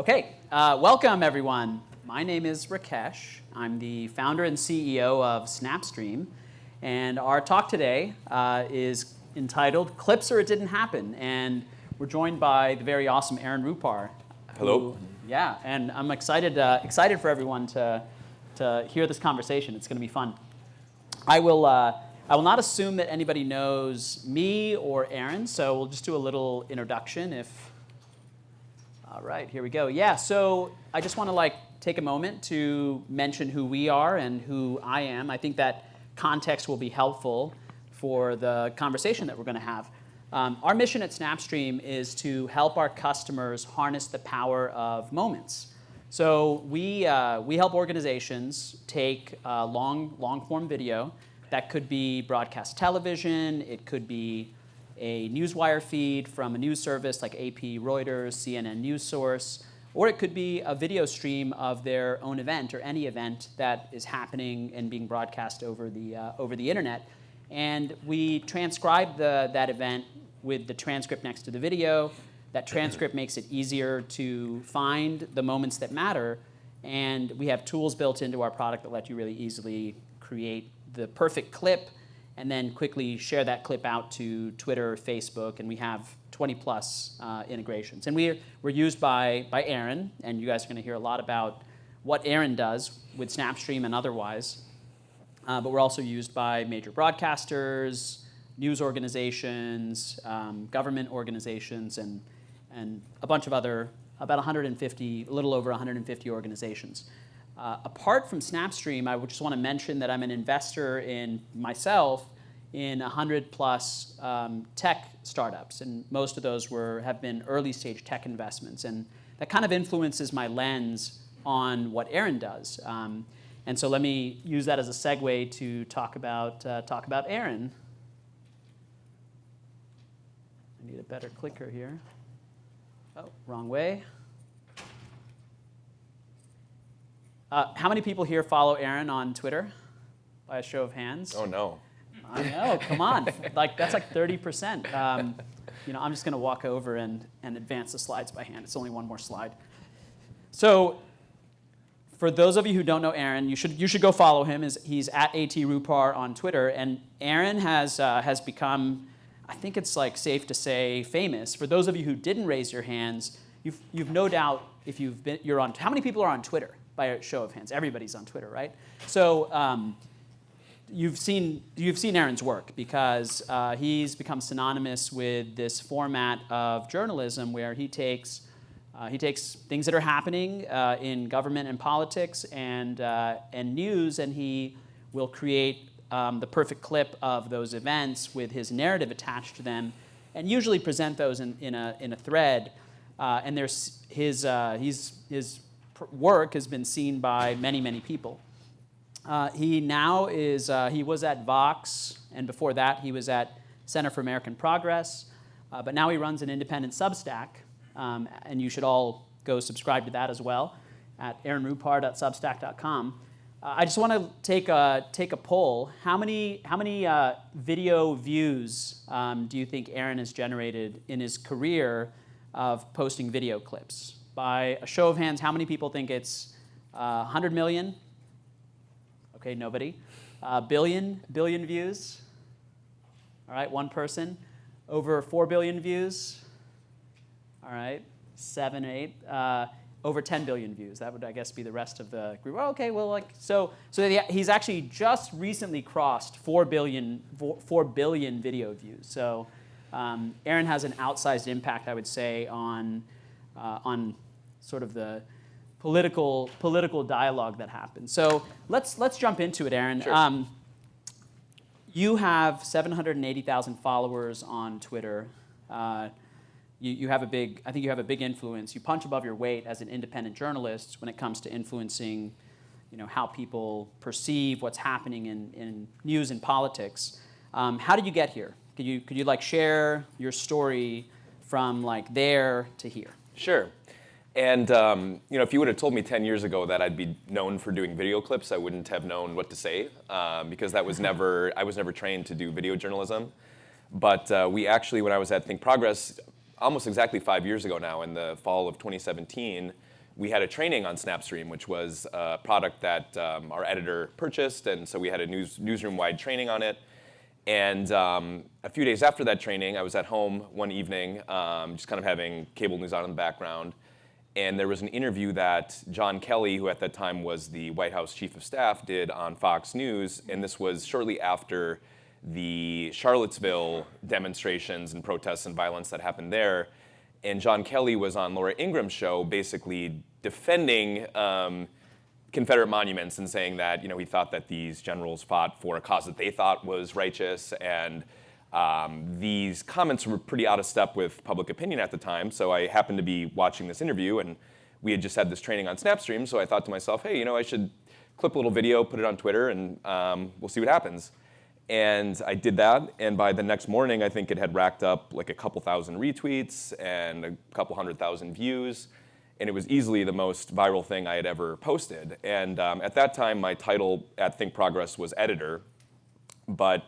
Welcome everyone. My name is Rakesh. I'm the founder and CEO of Snapstream, and our talk today is entitled "Clips or It Didn't Happen," and we're joined by the very awesome Aaron Rupar. Hello. And I'm excited for everyone to hear this conversation. It's going to be fun. I will not assume that anybody knows me or Aaron, so we'll just do a little introduction. All right, here we go. Yeah, so I just want to take a moment to mention who we are and who I am. I think that context will be helpful for the conversation that we're going to have. Our mission at Snapstream is to help our customers harness the power of moments. So we help organizations take long-form video. That could be broadcast television. It could be a newswire feed from a news service like AP, Reuters, CNN News Source, or it could be a video stream of their own event or any event that is happening and being broadcast over the internet. And we transcribe that event with the transcript next to the video. That transcript makes it easier to find the moments that matter, and we have tools built into our product that let you really easily create the perfect clip and then quickly share that clip out to Twitter, Facebook, and we have 20+ integrations. And we're used by Aaron, and you guys are going to hear a lot about what Aaron does with Snapstream and otherwise. But we're also used by major broadcasters, news organizations, government organizations, and a bunch of other, about 150, a little over 150 organizations. Apart from Snapstream, I just want to mention that I'm an investor in myself in 100+ tech startups, and most of those have been early stage tech investments, and that kind of influences my lens on what Aaron does. And so let me use that as a segue to talk about Aaron. I need a better clicker here. Oh, wrong way. How many people here follow Aaron on Twitter? By a show of hands. Oh no. I know. Come on. That's like 30%. I'm just going to walk over and advance the slides by hand. It's only one more slide. So, for those of you who don't know Aaron, you should go follow him. He's at @Rupar on Twitter, and Aaron has become, I think it's safe to say, famous. For those of you who didn't raise your hands, you've no doubt if you're on. How many people are on Twitter? By a show of hands, everybody's on Twitter, right? So you've seen Aaron's work because he's become synonymous with this format of journalism where he takes things that are happening in government and politics and news, and he will create the perfect clip of those events with his narrative attached to them, and usually present those in a thread. And there's his work has been seen by many people. He was at Vox, and before that he was at Center for American Progress, but now he runs an independent Substack, and you should all go subscribe to that as well at aaronrupar.substack.com. I just want to take a poll. How many video views do you think Aaron has generated in his career of posting video clips? By a show of hands, how many people think it's 100 million? Okay, nobody. Billion views? All right, one person. Over 4 billion views? All right, 7, 8. Over 10 billion views. That would, I guess, be the rest of the group. Oh, okay, well, so he's actually just recently crossed 4 billion video views. So Aaron has an outsized impact, I would say, on sort of the political dialogue that happens. So let's jump into it, Aaron. Sure. You have 780,000 followers on Twitter. You have a big influence. You punch above your weight as an independent journalist when it comes to influencing, how people perceive what's happening in news and politics. How did you get here? Could you share your story from there to here? Sure. And if you would have told me 10 years ago that I'd be known for doing video clips, I wouldn't have known what to say because I was never trained to do video journalism. But we actually, when I was at Think Progress, almost exactly 5 years ago now, in the fall of 2017, we had a training on Snapstream, which was a product that our editor purchased, and so we had a newsroom-wide training on it. And a few days after that training, I was at home one evening, just kind of having cable news on in the background, and there was an interview that John Kelly, who at that time was the White House Chief of Staff, did on Fox News, and this was shortly after the Charlottesville demonstrations and protests and violence that happened there. And John Kelly was on Laura Ingram's show, basically defending Confederate monuments and saying that he thought that these generals fought for a cause that they thought was righteous, and these comments were pretty out of step with public opinion at the time. So I happened to be watching this interview, and we had just had this training on Snapstream, so I thought to myself, hey, I should clip a little video, put it on Twitter, and we'll see what happens. And I did that, and by the next morning, I think it had racked up like a couple thousand retweets and a couple 100,000 views, and it was easily the most viral thing I had ever posted. And at that time, my title at Think Progress was editor, but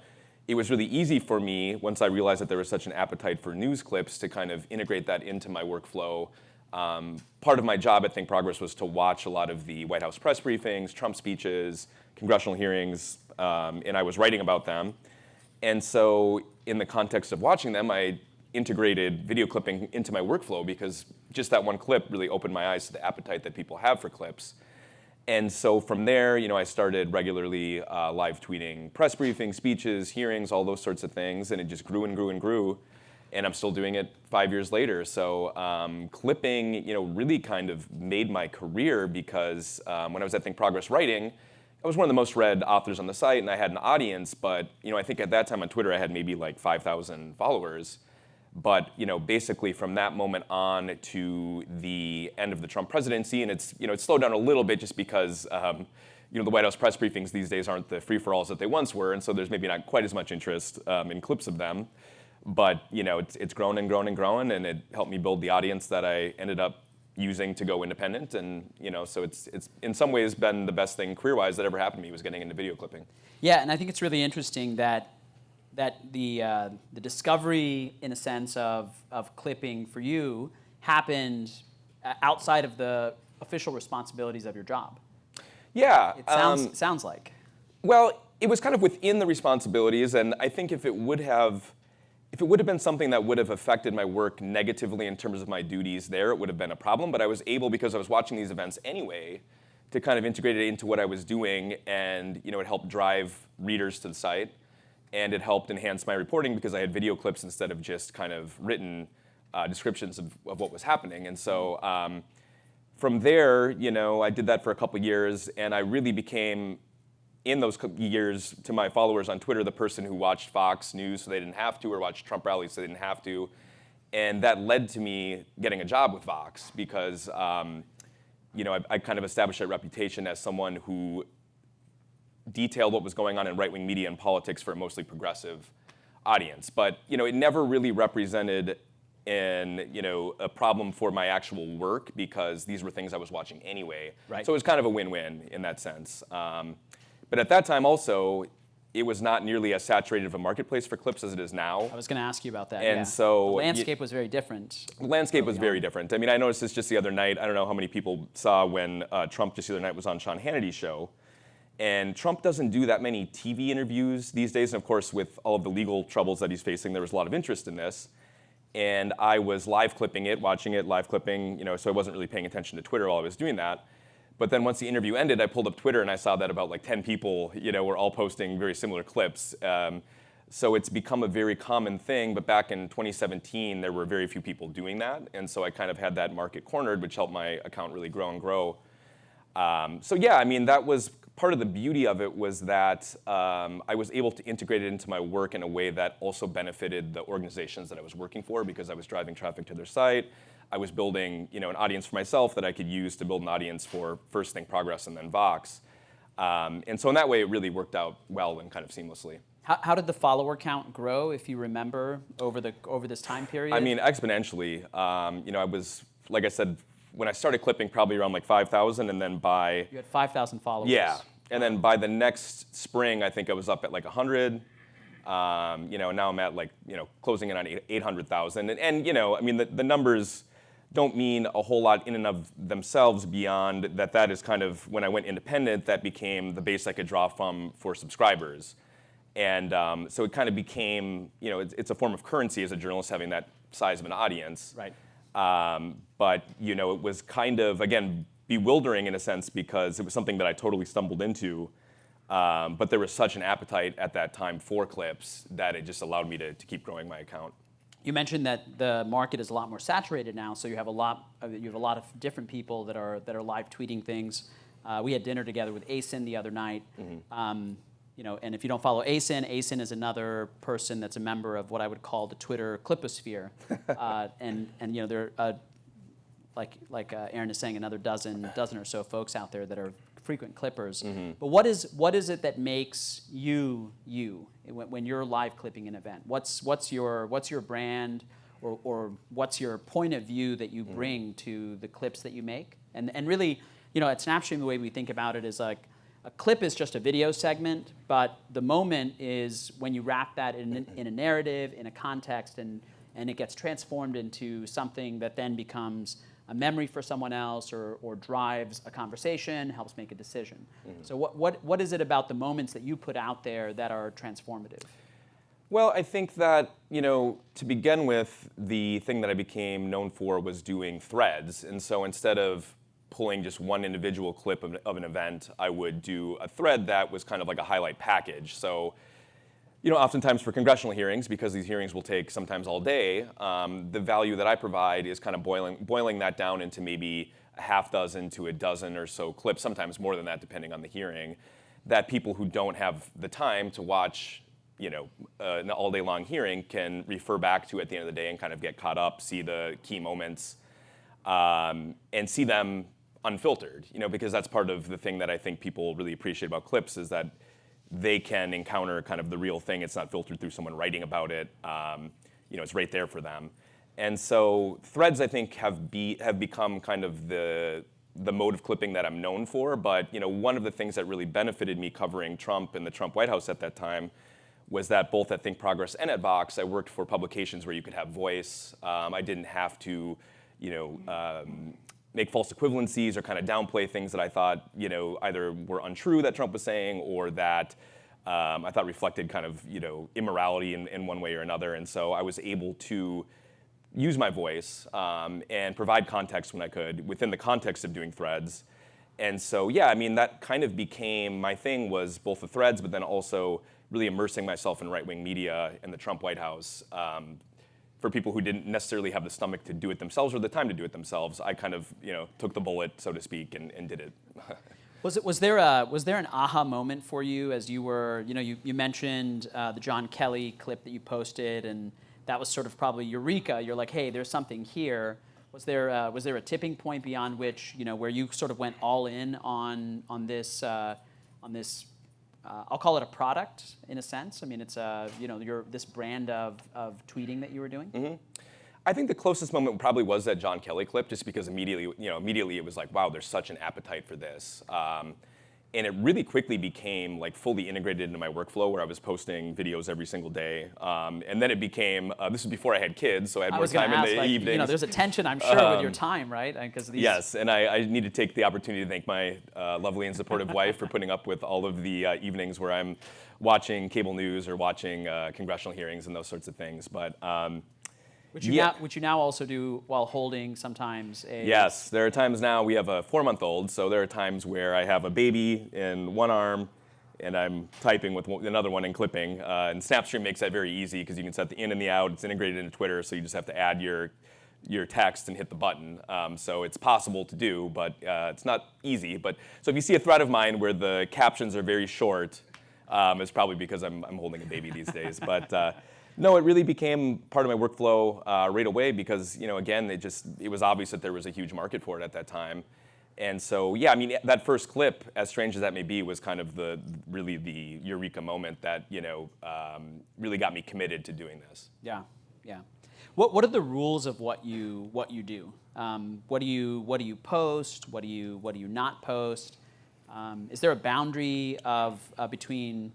it was really easy for me, once I realized that there was such an appetite for news clips, to kind of integrate that into my workflow. Part of my job at Think Progress was to watch a lot of the White House press briefings, Trump speeches, congressional hearings, and I was writing about them. And so in the context of watching them, I integrated video clipping into my workflow, because just that one clip really opened my eyes to the appetite that people have for clips. And so from there, I started regularly live tweeting press briefings, speeches, hearings, all those sorts of things, and it just grew and grew and grew. And I'm still doing it 5 years later. So clipping, really kind of made my career, because when I was at Think Progress writing, I was one of the most read authors on the site, and I had an audience. But I think at that time on Twitter, I had maybe like 5,000 followers. But basically from that moment on to the end of the Trump presidency, and it's slowed down a little bit just because the White House press briefings these days aren't the free-for-alls that they once were, and so there's maybe not quite as much interest in clips of them. But it's grown and grown and grown, and it helped me build the audience that I ended up using to go independent. And so it's in some ways been the best thing career-wise that ever happened to me, was getting into video clipping. Yeah, and I think it's really interesting that the discovery, in a sense, of clipping for you happened outside of the official responsibilities of your job. Yeah. It sounds like. Well, it was kind of within the responsibilities, and I think if it would have been something that would have affected my work negatively in terms of my duties there, it would have been a problem. But I was able, because I was watching these events anyway, to kind of integrate it into what I was doing, and it helped drive readers to the site. And it helped enhance my reporting, because I had video clips instead of just kind of written descriptions of what was happening. And so from there, I did that for a couple years, and I really became, in those years, to my followers on Twitter, the person who watched Fox News so they didn't have to, or watched Trump rallies so they didn't have to. And that led to me getting a job with Fox, because I kind of established a reputation as someone who detailed what was going on in right-wing media and politics for a mostly progressive audience. But it never really represented a problem for my actual work, because these were things I was watching anyway. Right. So it was kind of a win-win in that sense. But at that time also, it was not nearly as saturated of a marketplace for clips as it is now. I was going to ask you about that. And yeah. so the landscape was very different. The landscape was very different. I mean, I noticed this just the other night. I don't know how many people saw when Trump just the other night was on Sean Hannity's show. And Trump doesn't do that many TV interviews these days. And of course, with all of the legal troubles that he's facing, there was a lot of interest in this. And I was live clipping it, watching it, live clipping, so I wasn't really paying attention to Twitter while I was doing that. But then once the interview ended, I pulled up Twitter and I saw that about like 10 people, were all posting very similar clips. So it's become a very common thing. But back in 2017, there were very few people doing that. And so I kind of had that market cornered, which helped my account really grow and grow. So yeah, I mean, that was part of the beauty of it, was that I was able to integrate it into my work in a way that also benefited the organizations that I was working for, because I was driving traffic to their site. I was building an audience for myself that I could use to build an audience for first Think Progress and then Vox. And so in that way, it really worked out well and kind of seamlessly. How did the follower count grow, if you remember, over this time period? I mean, exponentially. I was, like I said, when I started clipping, probably around like 5,000, and then by... You had 5,000 followers. Yeah, and then by the next spring, I think I was up at like 100. Now I'm at like, closing in on 800,000. And I mean, the numbers don't mean a whole lot in and of themselves beyond that is kind of, when I went independent, that became the base I could draw from for subscribers. And so it kind of became, it's a form of currency as a journalist having that size of an audience. Right. But, it was kind of, again, bewildering in a sense because it was something that I totally stumbled into. But there was such an appetite at that time for clips that it just allowed me to keep growing my account. You mentioned that the market is a lot more saturated now, so you have a lot of different people that are live tweeting things. We had dinner together with ASIN the other night. Mm-hmm. And if you don't follow ASIN is another person that's a member of what I would call the Twitter cliposphere. And there are, like Aaron is saying, another dozen or so folks out there that are frequent clippers. Mm-hmm. But what is it that makes you when you're live clipping an event? What's your brand or what's your point of view that you bring to the clips that you make? And really, at Snapstream, the way we think about it is like a clip is just a video segment, but the moment is when you wrap that in a narrative, in a context, and it gets transformed into something that then becomes a memory for someone else or drives a conversation, helps make a decision. Mm-hmm. So what is it about the moments that you put out there that are transformative? Well, I think that, to begin with, the thing that I became known for was doing threads. And so instead of pulling just one individual clip of an event, I would do a thread that was kind of like a highlight package. So, oftentimes for congressional hearings, because these hearings will take sometimes all day, the value that I provide is kind of boiling that down into maybe a half dozen to a dozen or so clips, sometimes more than that depending on the hearing, that people who don't have the time to watch an all day long hearing can refer back to at the end of the day and kind of get caught up, see the key moments, and see them unfiltered, because that's part of the thing that I think people really appreciate about clips is that they can encounter kind of the real thing. It's not filtered through someone writing about it. It's right there for them. And so threads, I think, have become kind of the mode of clipping that I'm known for. But one of the things that really benefited me covering Trump and the Trump White House at that time was that both at Think Progress and at Vox, I worked for publications where you could have voice. I didn't have to, make false equivalencies or kind of downplay things that I thought, either were untrue that Trump was saying or that I thought reflected kind of, immorality in one way or another. And so I was able to use my voice and provide context when I could within the context of doing threads. And so, that kind of became my thing was both the threads, but then also really immersing myself in right-wing media and the Trump White House. For people who didn't necessarily have the stomach to do it themselves or the time to do it themselves, I kind of, took the bullet, so to speak, and did it. Was there an aha moment for you as you were, you mentioned the John Kelly clip that you posted, and that was sort of probably eureka. You're like, hey, there's something here. Was there a tipping point beyond which, where you sort of went all in on this I'll call it a product in a sense. I mean, it's this brand of tweeting that you were doing. Mm-hmm. I think the closest moment probably was that John Kelly clip, just because immediately it was like, wow, there's such an appetite for this. And it really quickly became like fully integrated into my workflow where I was posting videos every single day. And then it became, this was before I had kids, so I had more time in the evenings. There's a tension, I'm sure, with your time, right? Yes, and I need to take the opportunity to thank my lovely and supportive wife for putting up with all of the evenings where I'm watching cable news or watching congressional hearings and those sorts of things. But Which you now also do while holding sometimes a... Yes, there are times now, we have a 4-month-old, so there are times where I have a baby in one arm and I'm typing with another one and clipping. And Snapstream makes that very easy because you can set the in and the out. It's integrated into Twitter, so you just have to add your text and hit the button. So it's possible to do, but it's not easy. So if you see a thread of mine where the captions are very short, it's probably because I'm holding a baby these days. But no, it really became part of my workflow right away because, again, it was obvious that there was a huge market for it at that time. And so, that first clip, as strange as that may be, was kind of the eureka moment that, really got me committed to doing this. Yeah. What are the rules of what you do? What do you post? What do you not post? Is there a boundary between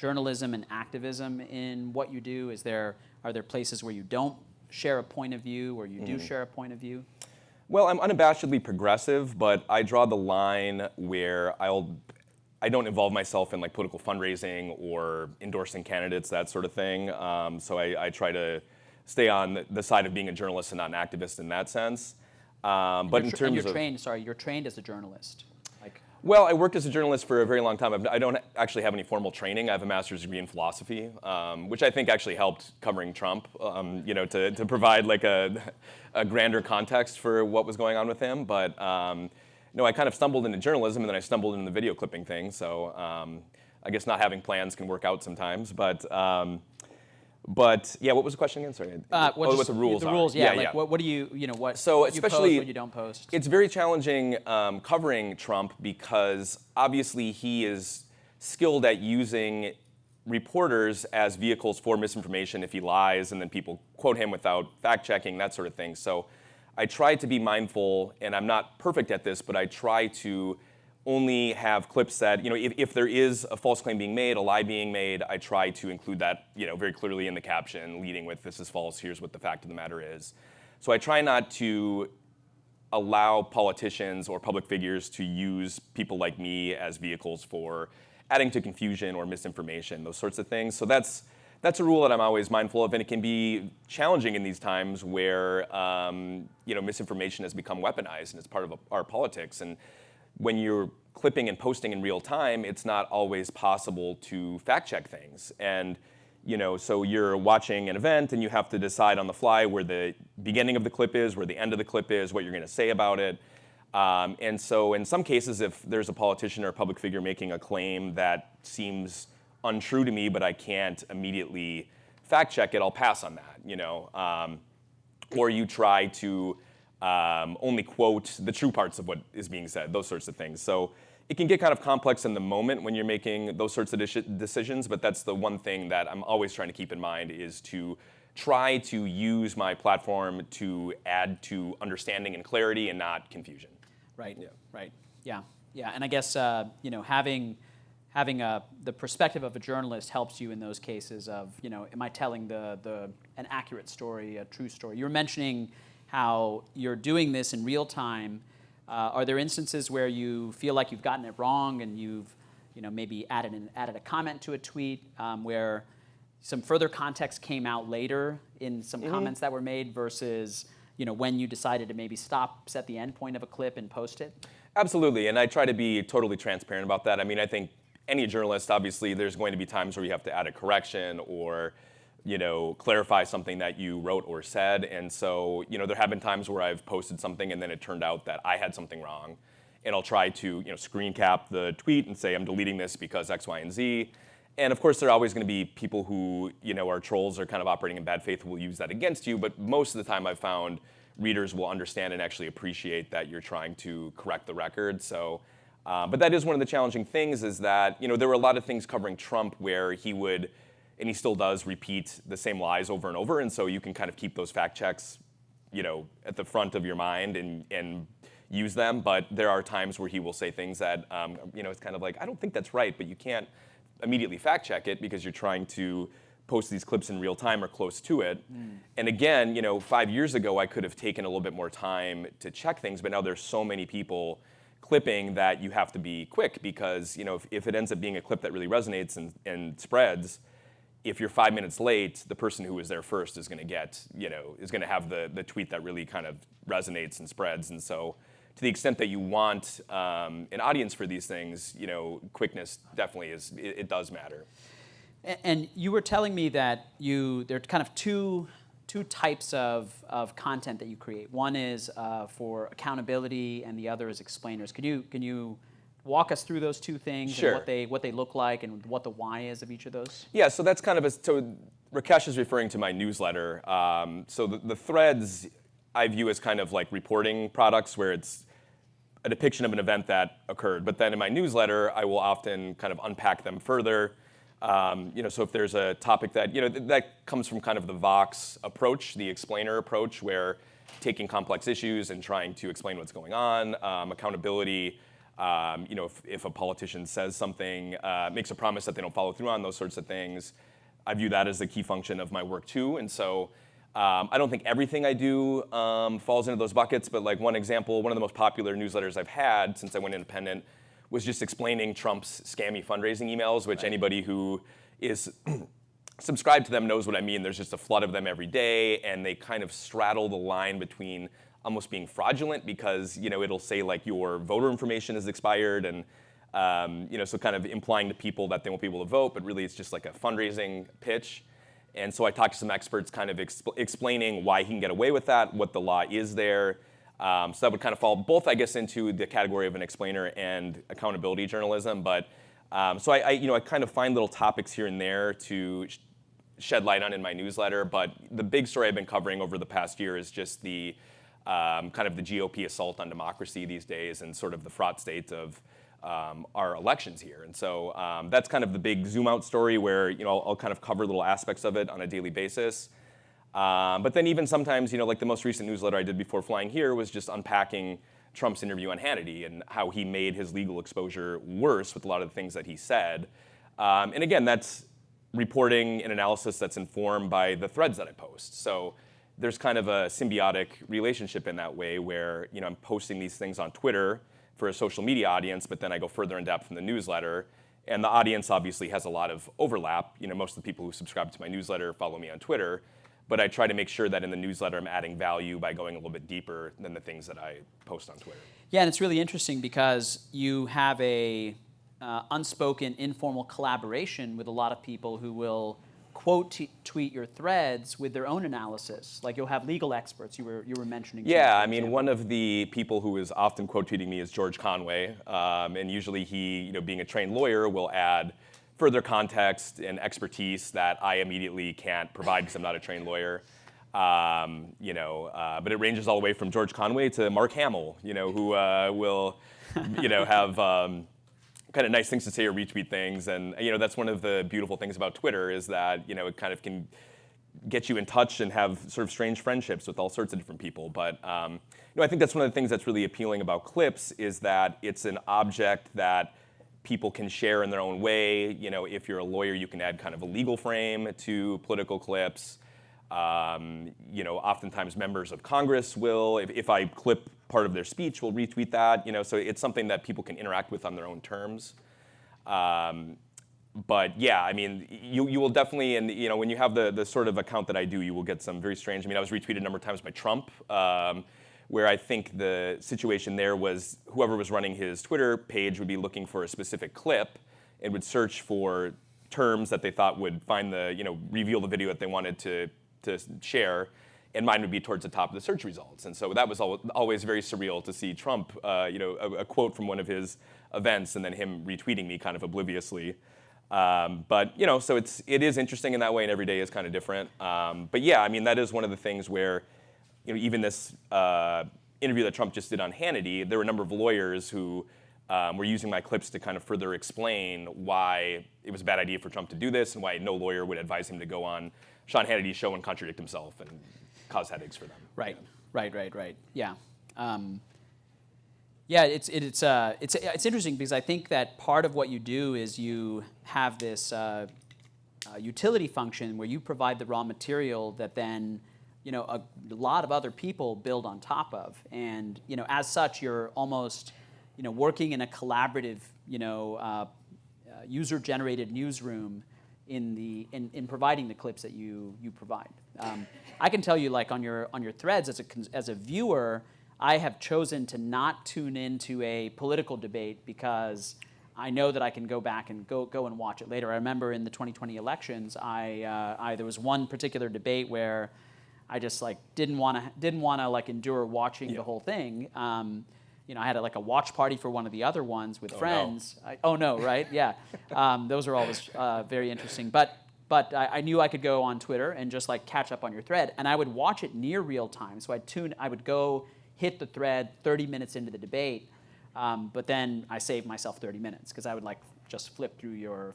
journalism and activism in what you do? Are there places where you don't share a point of view, or you do share a point of view? Well, I'm unabashedly progressive, but I draw the line where I don't involve myself in like political fundraising or endorsing candidates, that sort of thing. So I try to stay on the side of being a journalist and not an activist in that sense. But in terms of you're trained as a journalist. Well, I worked as a journalist for a very long time. I don't actually have any formal training. I have a master's degree in philosophy, which I think actually helped covering Trump, to provide like a grander context for what was going on with him. But no, I kind of stumbled into journalism, and then I stumbled into the video clipping thing. So I guess not having plans can work out sometimes. But yeah, what was the question again? Sorry. What the rules are. The rules, yeah. What do you what? So what especially you post, what you don't post. It's very challenging covering Trump because obviously he is skilled at using reporters as vehicles for misinformation if he lies, and then people quote him without fact checking, that sort of thing. So I try to be mindful, and I'm not perfect at this, but I try to only have clips that, if there is a false claim being made, a lie being made, I try to include that, very clearly in the caption, leading with, this is false, here's what the fact of the matter is. So I try not to allow politicians or public figures to use people like me as vehicles for adding to confusion or misinformation, those sorts of things. So that's a rule that I'm always mindful of, and it can be challenging in these times where misinformation has become weaponized and it's part of our politics. And when you're clipping and posting in real time, it's not always possible to fact check things. And so you're watching an event and you have to decide on the fly where the beginning of the clip is, where the end of the clip is, what you're going to say about it. And so in some cases, if there's a politician or a public figure making a claim that seems untrue to me, but I can't immediately fact check it, I'll pass on that, or you try to only quote the true parts of what is being said, those sorts of things. So it can get kind of complex in the moment when you're making those sorts of decisions, but that's the one thing that I'm always trying to keep in mind, is to try to use my platform to add to understanding and clarity and not confusion. Right. Yeah. Right. Yeah. Yeah. And I guess having the perspective of a journalist helps you in those cases of am I telling an accurate story, a true story? You were mentioning how you're doing this in real time. Are there instances where you feel like you've gotten it wrong and you've maybe added a comment to a tweet where some further context came out later in some comments that were made versus when you decided to maybe set the end point of a clip and post it? Absolutely, and I try to be totally transparent about that. I mean, I think any journalist, obviously, there's going to be times where you have to add a correction or clarify something that you wrote or said. And so, there have been times where I've posted something and then it turned out that I had something wrong. And I'll try to, screen cap the tweet and say, I'm deleting this because X, Y, and Z. And of course, there are always going to be people who, are trolls or kind of operating in bad faith who will use that against you. But most of the time I've found readers will understand and actually appreciate that you're trying to correct the record. So, but that is one of the challenging things, is that, there were a lot of things covering Trump where he would, and he still does, repeat the same lies over and over. And so you can kind of keep those fact checks, at the front of your mind and use them. But there are times where he will say things that, it's kind of like, I don't think that's right, but you can't immediately fact check it because you're trying to post these clips in real time or close to it. And again, 5 years ago, I could have taken a little bit more time to check things, but now there's so many people clipping that you have to be quick because, if it ends up being a clip that really resonates and spreads, if you're 5 minutes late, the person who was there first is going to get, is going to have the tweet that really kind of resonates and spreads. And so to the extent that you want an audience for these things, quickness definitely it does matter. And you were telling me that there are kind of two types of content that you create. One is for accountability and the other is explainers. Can you walk us through those two things? Sure. And what they look like and what the why is of each of those? Yeah, so that's kind of so Rakesh is referring to my newsletter. So the threads I view as kind of like reporting products where it's a depiction of an event that occurred. But then in my newsletter, I will often kind of unpack them further. So if there's a topic that, that comes from kind of the Vox approach, the explainer approach, where taking complex issues and trying to explain what's going on, accountability, If a politician says something, makes a promise that they don't follow through on, those sorts of things, I view that as a key function of my work too. And so I don't think everything I do falls into those buckets, but like one example, one of the most popular newsletters I've had since I went independent was just explaining Trump's scammy fundraising emails, which anybody who is subscribed to them knows what I mean. There's just a flood of them every day, and they kind of straddle the line between almost being fraudulent because it'll say like your voter information is expired, and so kind of implying to people that they won't be able to vote, but really it's just like a fundraising pitch. And so I talked to some experts kind of explaining why he can get away with that, what the law is there. So that would kind of fall both, I guess, into the category of an explainer and accountability journalism. But so I kind of find little topics here and there to shed light on in my newsletter. But the big story I've been covering over the past year is just the kind of the GOP assault on democracy these days and sort of the fraught state of our elections here. And so that's kind of the big zoom out story where I'll kind of cover little aspects of it on a daily basis. But then even sometimes, like the most recent newsletter I did before flying here was just unpacking Trump's interview on Hannity and how he made his legal exposure worse with a lot of the things that he said. And again, that's reporting and analysis that's informed by the threads that I post. So there's kind of a symbiotic relationship in that way where I'm posting these things on Twitter for a social media audience, but then I go further in depth in the newsletter. And the audience obviously has a lot of overlap. Most of the people who subscribe to my newsletter follow me on Twitter. But I try to make sure that in the newsletter I'm adding value by going a little bit deeper than the things that I post on Twitter. Yeah, and it's really interesting because you have a unspoken, informal collaboration with a lot of people who will quote tweet your threads with their own analysis. Like you'll have legal experts you were mentioning. Yeah, I mean, one of the people who is often quote tweeting me is George Conway, and usually he, being a trained lawyer, will add further context and expertise that I immediately can't provide because I'm not a trained lawyer. But it ranges all the way from George Conway to Mark Hamill, who will, have kind of nice things to say or retweet things. And, that's one of the beautiful things about Twitter is that, it kind of can get you in touch and have sort of strange friendships with all sorts of different people. But, I think that's one of the things that's really appealing about clips is that it's an object that people can share in their own way. If you're a lawyer, you can add kind of a legal frame to political clips. Oftentimes members of Congress will, if I clip part of their speech, will retweet that. So it's something that people can interact with on their own terms. But yeah, I mean, you will definitely, and when you have the sort of account that I do, you will get some very strange. I mean, I was retweeted a number of times by Trump. Where I think the situation there was whoever was running his Twitter page would be looking for a specific clip and would search for terms that they thought would find reveal the video that they wanted to share, and mine would be towards the top of the search results. And so that was always very surreal to see Trump, a quote from one of his events and then him retweeting me kind of obliviously. But so it is interesting in that way, and every day is kind of different. But yeah, I mean, that is one of the things where even this interview that Trump just did on Hannity, there were a number of lawyers who were using my clips to kind of further explain why it was a bad idea for Trump to do this and why no lawyer would advise him to go on Sean Hannity's show and contradict himself and cause headaches for them. Right. Yeah. Yeah, it's interesting because I think that part of what you do is you have this utility function where you provide the raw material that then a lot of other people build on top of, and as such, you're almost working in a collaborative user-generated newsroom in providing the clips that you provide. I can tell you, like on your threads as a viewer, I have chosen to not tune into a political debate because I know that I can go back and go and watch it later. I remember in the 2020 elections, there was one particular debate where I just didn't want to endure watching the whole thing. I had a watch party for one of the other ones with friends. No. Right? Yeah. Those are always very interesting. But I knew I could go on Twitter and just catch up on your thread, and I would watch it near real time. So I would go hit the thread 30 minutes into the debate, but then I saved myself 30 minutes because I would just flip through your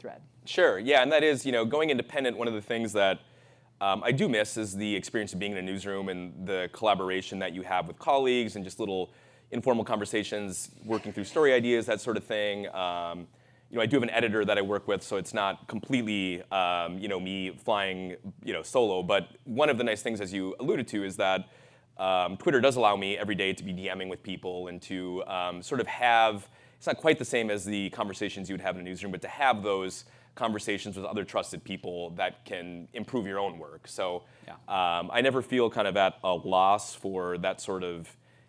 thread. Sure. Yeah, and that is going independent. One of the things that I do miss is the experience of being in a newsroom and the collaboration that you have with colleagues and just little informal conversations, working through story ideas, that sort of thing. I do have an editor that I work with, so it's not completely, me flying, solo. But one of the nice things, as you alluded to, is that Twitter does allow me every day to be DMing with people and to sort of have, it's not quite the same as the conversations you would have in a newsroom, but to have those conversations with other trusted people that can improve your own work. So I never feel kind of at a loss for that sort of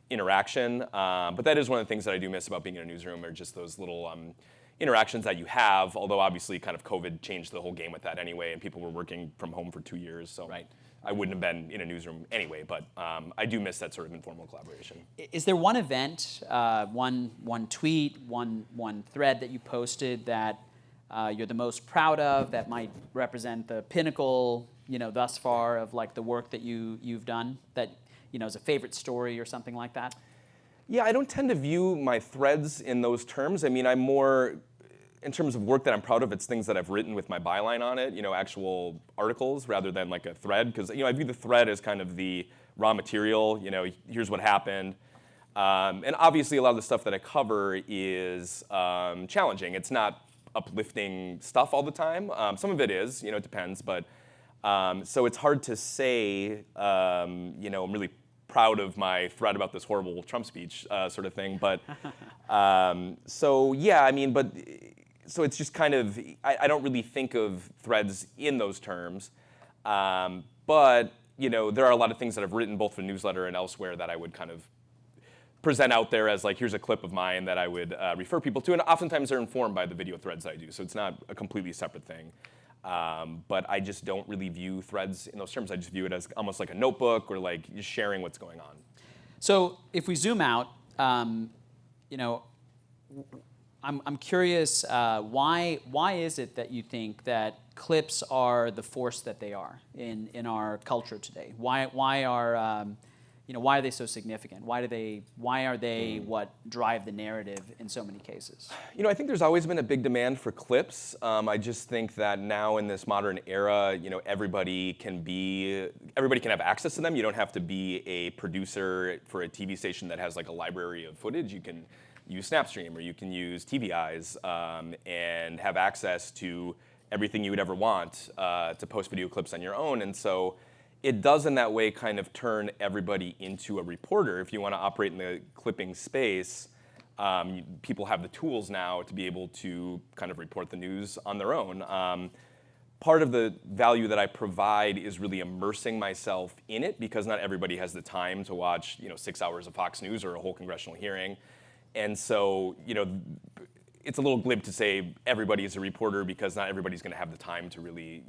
interaction. But that is one of the things that I do miss about being in a newsroom, are just those little interactions that you have, although obviously kind of COVID changed the whole game with that anyway, and people were working from home for 2 years, so I wouldn't have been in a newsroom anyway, but I do miss that sort of informal collaboration. Is there one event, one tweet, one thread that you posted that you're the most proud of, that might represent the pinnacle, thus far of like the work that you've done, that is a favorite story or something like that? Yeah, I don't tend to view my threads in those terms. I mean, I'm more, in terms of work that I'm proud of, it's things that I've written with my byline on it, actual articles rather than like a thread, because I view the thread as kind of the raw material, here's what happened. And obviously a lot of the stuff that I cover is challenging. It's not uplifting stuff all the time. Some of it is, it depends, but so it's hard to say, I'm really proud of my thread about this horrible Trump speech sort of thing. But so it's just kind of, I don't really think of threads in those terms. But there are a lot of things that I've written both for the newsletter and elsewhere that I would kind of present out there as like, here's a clip of mine that I would refer people to. And oftentimes they're informed by the video threads that I do. So it's not a completely separate thing. But I just don't really view threads in those terms. I just view it as almost like a notebook or like just sharing what's going on. So if we zoom out, I'm curious, why is it that you think that clips are the force that they are in our culture today? Why are they so significant? Why are they what drive the narrative in so many cases? I think there's always been a big demand for clips. I just think that now in this modern era, everybody can have access to them. You don't have to be a producer for a TV station that has like a library of footage. You can use Snapstream or you can use TVIs and have access to everything you would ever want to post video clips on your own. And so it does in that way kind of turn everybody into a reporter. If you want to operate in the clipping space, people have the tools now to be able to kind of report the news on their own. Part of the value that I provide is really immersing myself in it, because not everybody has the time to watch 6 hours of Fox News or a whole congressional hearing. And so it's a little glib to say everybody is a reporter, because not everybody's going to have the time to really,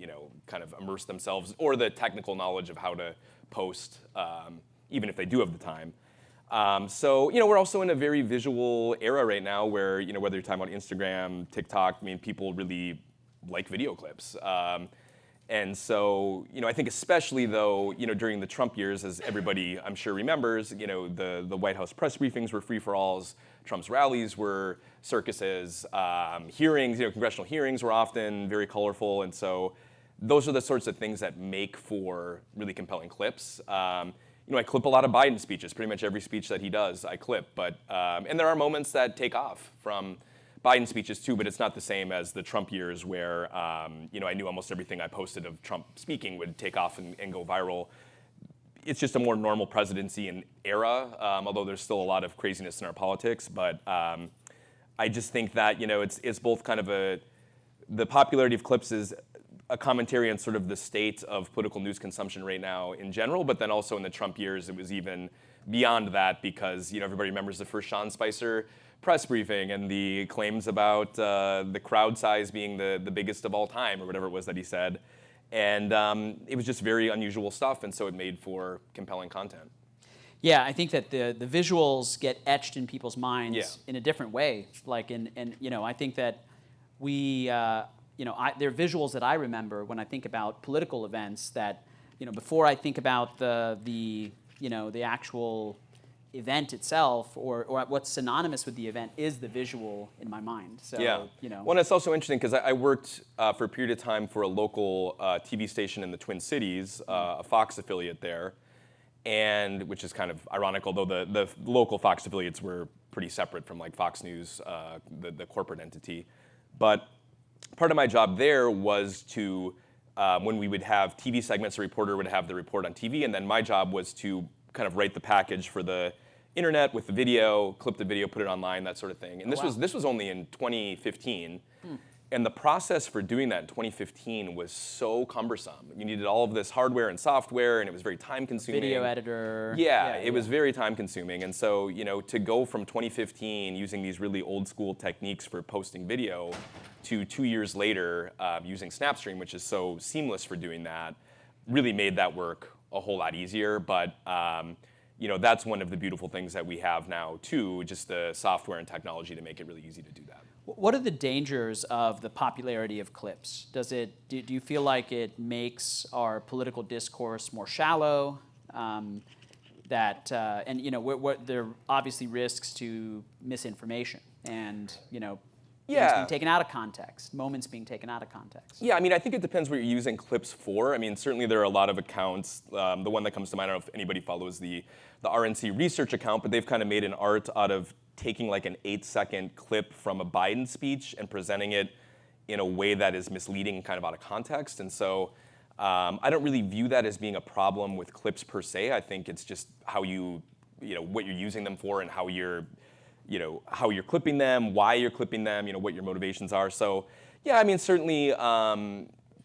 kind of immerse themselves or the technical knowledge of how to post, even if they do have the time. So we're also in a very visual era right now where, whether you're talking about Instagram, TikTok, people really like video clips. And so, I think especially though, during the Trump years, as everybody I'm sure remembers, the White House press briefings were free-for-alls, Trump's rallies were circuses, hearings, congressional hearings were often very colorful, and so those are the sorts of things that make for really compelling clips. I clip a lot of Biden speeches. Pretty much every speech that he does, I clip. But and there are moments that take off from Biden speeches too, but it's not the same as the Trump years where I knew almost everything I posted of Trump speaking would take off and go viral. It's just a more normal presidency and era, although there's still a lot of craziness in our politics. But I just think that it's both kind of the popularity of clips is a commentary on sort of the state of political news consumption right now in general, but then also in the Trump years, it was even beyond that, because everybody remembers the first Sean Spicer press briefing and the claims about the crowd size being the biggest of all time, or whatever it was that he said. And it was just very unusual stuff, and so it made for compelling content. Yeah, I think that the visuals get etched in people's minds in a different way. Like, I think that we, there are visuals that I remember when I think about political events that, before I think about the actual event itself, or what's synonymous with the event is the visual in my mind. So, Well, and it's also interesting because I worked for a period of time for a local TV station in the Twin Cities, a Fox affiliate there. and which is kind of ironic, although the local Fox affiliates were pretty separate from like Fox News, the corporate entity. But part of my job there was to, when we would have TV segments, the reporter would have the report on TV, and then my job was to kind of write the package for the internet with the video, clip the video, put it online, that sort of thing. And this was only in 2015. And the process for doing that in 2015 was so cumbersome. You needed all of this hardware and software, and it was very time-consuming. Video editor. Yeah, it was very time-consuming. And so, to go from 2015 using these really old-school techniques for posting video to 2 years later using Snapstream, which is so seamless for doing that, really made that work a whole lot easier. But that's one of the beautiful things that we have now, too, just the software and technology to make it really easy to do that. What are the dangers of the popularity of clips? Do you feel like it makes our political discourse more shallow? And there are obviously risks to misinformation and things being taken out of context, moments being taken out of context. Yeah, I think it depends what you're using clips for. Certainly there are a lot of accounts. The one that comes to mind, I don't know if anybody follows the RNC research account, but they've kind of made an art out of taking like an 8-second clip from a Biden speech and presenting it in a way that is misleading, kind of out of context. And so I don't really view that as being a problem with clips per se. I think it's just how what you're using them for and how you're clipping them, why you're clipping them, what your motivations are. So yeah, certainly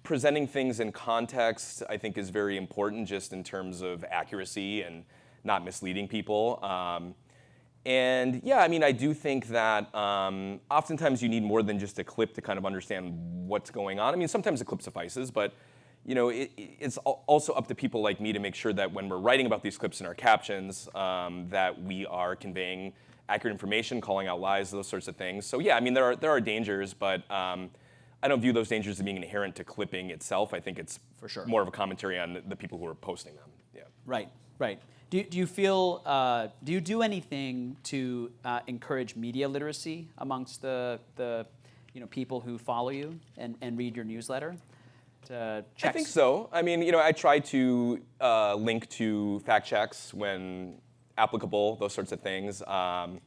presenting things in context, I think, is very important just in terms of accuracy and not misleading people. And yeah, I do think that oftentimes you need more than just a clip to kind of understand what's going on. Sometimes a clip suffices, but it's also up to people like me to make sure that when we're writing about these clips in our captions, that we are conveying accurate information, calling out lies, those sorts of things. So yeah, there are dangers, but I don't view those dangers as being inherent to clipping itself. I think it's for sure more of a commentary on the people who are posting them. Yeah. Right. Do you feel? Do you do anything to encourage media literacy amongst the people who follow you and read your newsletter? I think so. I try to link to fact checks when applicable, those sorts of things. I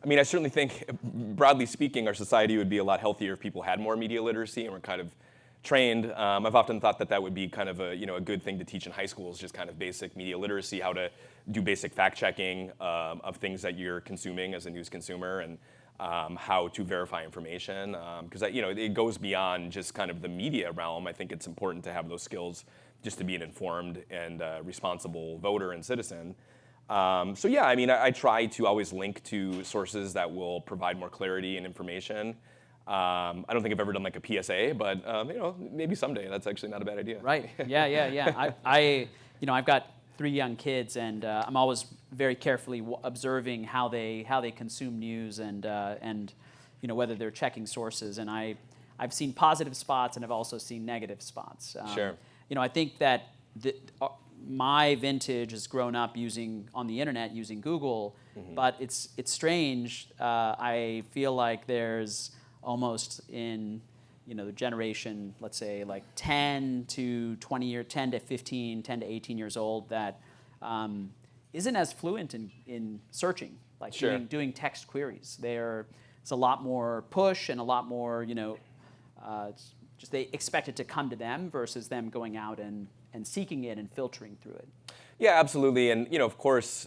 certainly think, broadly speaking, our society would be a lot healthier if people had more media literacy and were kind of trained. I've often thought that would be kind of a good thing to teach in high schools, just kind of basic media literacy, how to do basic fact checking of things that you're consuming as a news consumer, and how to verify information. Because it goes beyond just kind of the media realm. I think it's important to have those skills just to be an informed and responsible voter and citizen. So yeah, I try to always link to sources that will provide more clarity and information. I don't think I've ever done like a PSA, but maybe someday. That's actually not a bad idea. Right. Yeah. I've got 3 young kids, and I'm always very carefully observing how they consume news and whether they're checking sources. And I've seen positive spots, and I've also seen negative spots. Sure. I think that my vintage has grown up on the internet using Google, but it's strange. I feel like there's almost in the generation, let's say like 10 to 20 years, 10 to 15, 10 to 18 years old, that isn't as fluent in searching, like Sure. doing text queries. It's a lot more push and a lot more, just they expect it to come to them versus them going out and seeking it and filtering through it. Yeah, absolutely. And of course,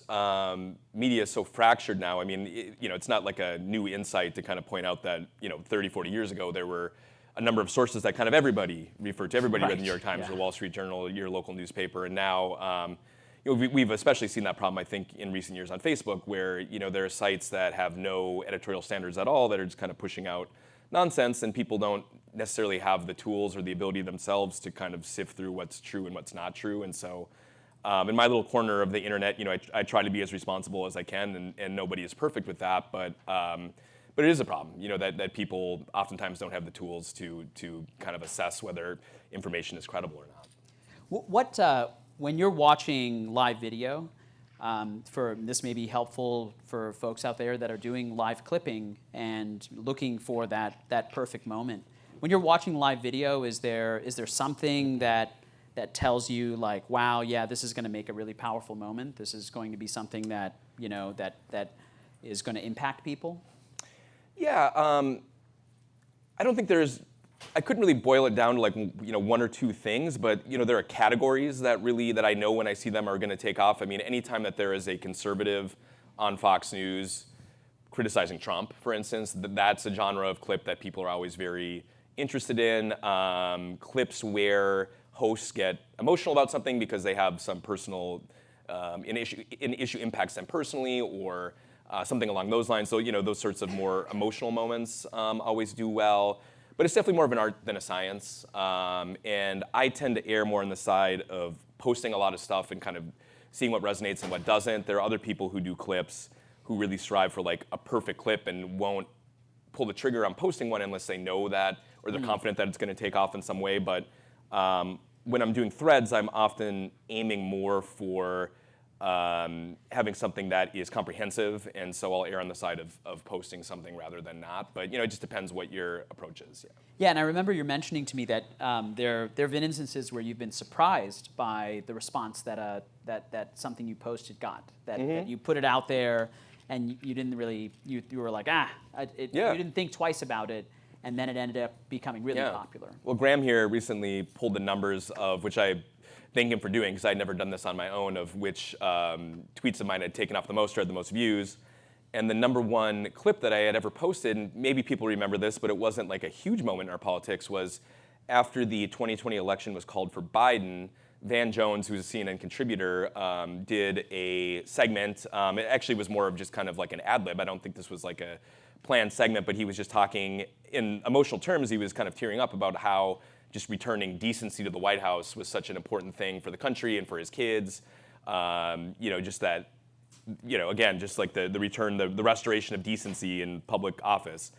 media is so fractured now. It's not like a new insight to kind of point out that 30, 40 years ago there were a number of sources that kind of everybody referred to. Everybody read the New York Times, the Wall Street Journal, your local newspaper, and now we've especially seen that problem, I think, in recent years on Facebook, where there are sites that have no editorial standards at all that are just kind of pushing out nonsense, and people don't necessarily have the tools or the ability themselves to kind of sift through what's true and what's not true. And so in my little corner of the internet, I try to be as responsible as I can, and nobody is perfect with that, but it is a problem, that people oftentimes don't have the tools to kind of assess whether information is credible or not. When you're watching live video, this may be helpful for folks out there that are doing live clipping and looking for that perfect moment. When you're watching live video, is there something that that tells you like, wow, yeah, this is going to make a really powerful moment. This is going to be something that that is going to impact people? Yeah, I don't think I couldn't really boil it down to like one or two things, but there are categories that I know when I see them are going to take off. I mean, anytime that there is a conservative on Fox News criticizing Trump, for instance, that's a genre of clip that people are always very interested in. Clips where hosts get emotional about something because they have some personal an issue impacts them personally, or something along those lines. So those sorts of more emotional moments always do well. But it's definitely more of an art than a science. And I tend to err more on the side of posting a lot of stuff and kind of seeing what resonates and what doesn't. There are other people who do clips who really strive for like a perfect clip and won't pull the trigger on posting one unless they know that or they're confident that it's going to take off in some way. But when I'm doing threads, I'm often aiming more for having something that is comprehensive, and so I'll err on the side of posting something rather than not. But it just depends what your approach is. Yeah, and I remember you mentioning to me that there have been instances where you've been surprised by the response that that something you posted got. That you put it out there, and you didn't really you were like you didn't think twice about it, and then it ended up becoming really popular. Well, Graham here recently pulled the numbers of which I thank him for doing, because I'd never done this on my own, of which tweets of mine had taken off the most or had the most views. And the number one clip that I had ever posted, and maybe people remember this, but it wasn't like a huge moment in our politics, was after the 2020 election was called for Biden, Van Jones, who's a CNN contributor, did a segment. It actually was more of just kind of like an ad lib. I don't think this was like a planned segment, but he was just talking in emotional terms. He was kind of tearing up about how just returning decency to the White House was such an important thing for the country and for his kids. Just that, again, just like the return, the restoration of decency in public office.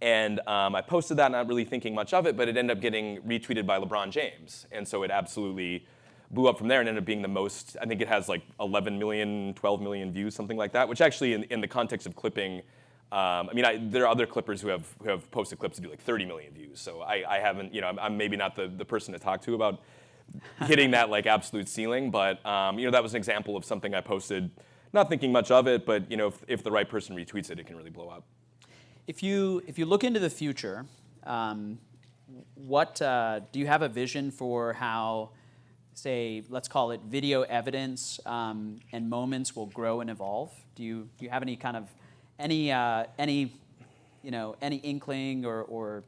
And I posted that not really thinking much of it, but it ended up getting retweeted by LeBron James. And so it absolutely blew up from there and ended up being the most, I think it has like 11 million, 12 million views, something like that, which actually in the context of clipping, there are other clippers who have posted clips that do like 30 million views. So I haven't, I'm maybe not the person to talk to about hitting that like absolute ceiling, but that was an example of something I posted, not thinking much of it, but if the right person retweets it, it can really blow up. If you look into the future, what do you have a vision for how, say, let's call it video evidence and moments will grow and evolve? Do you have any kind of any inkling or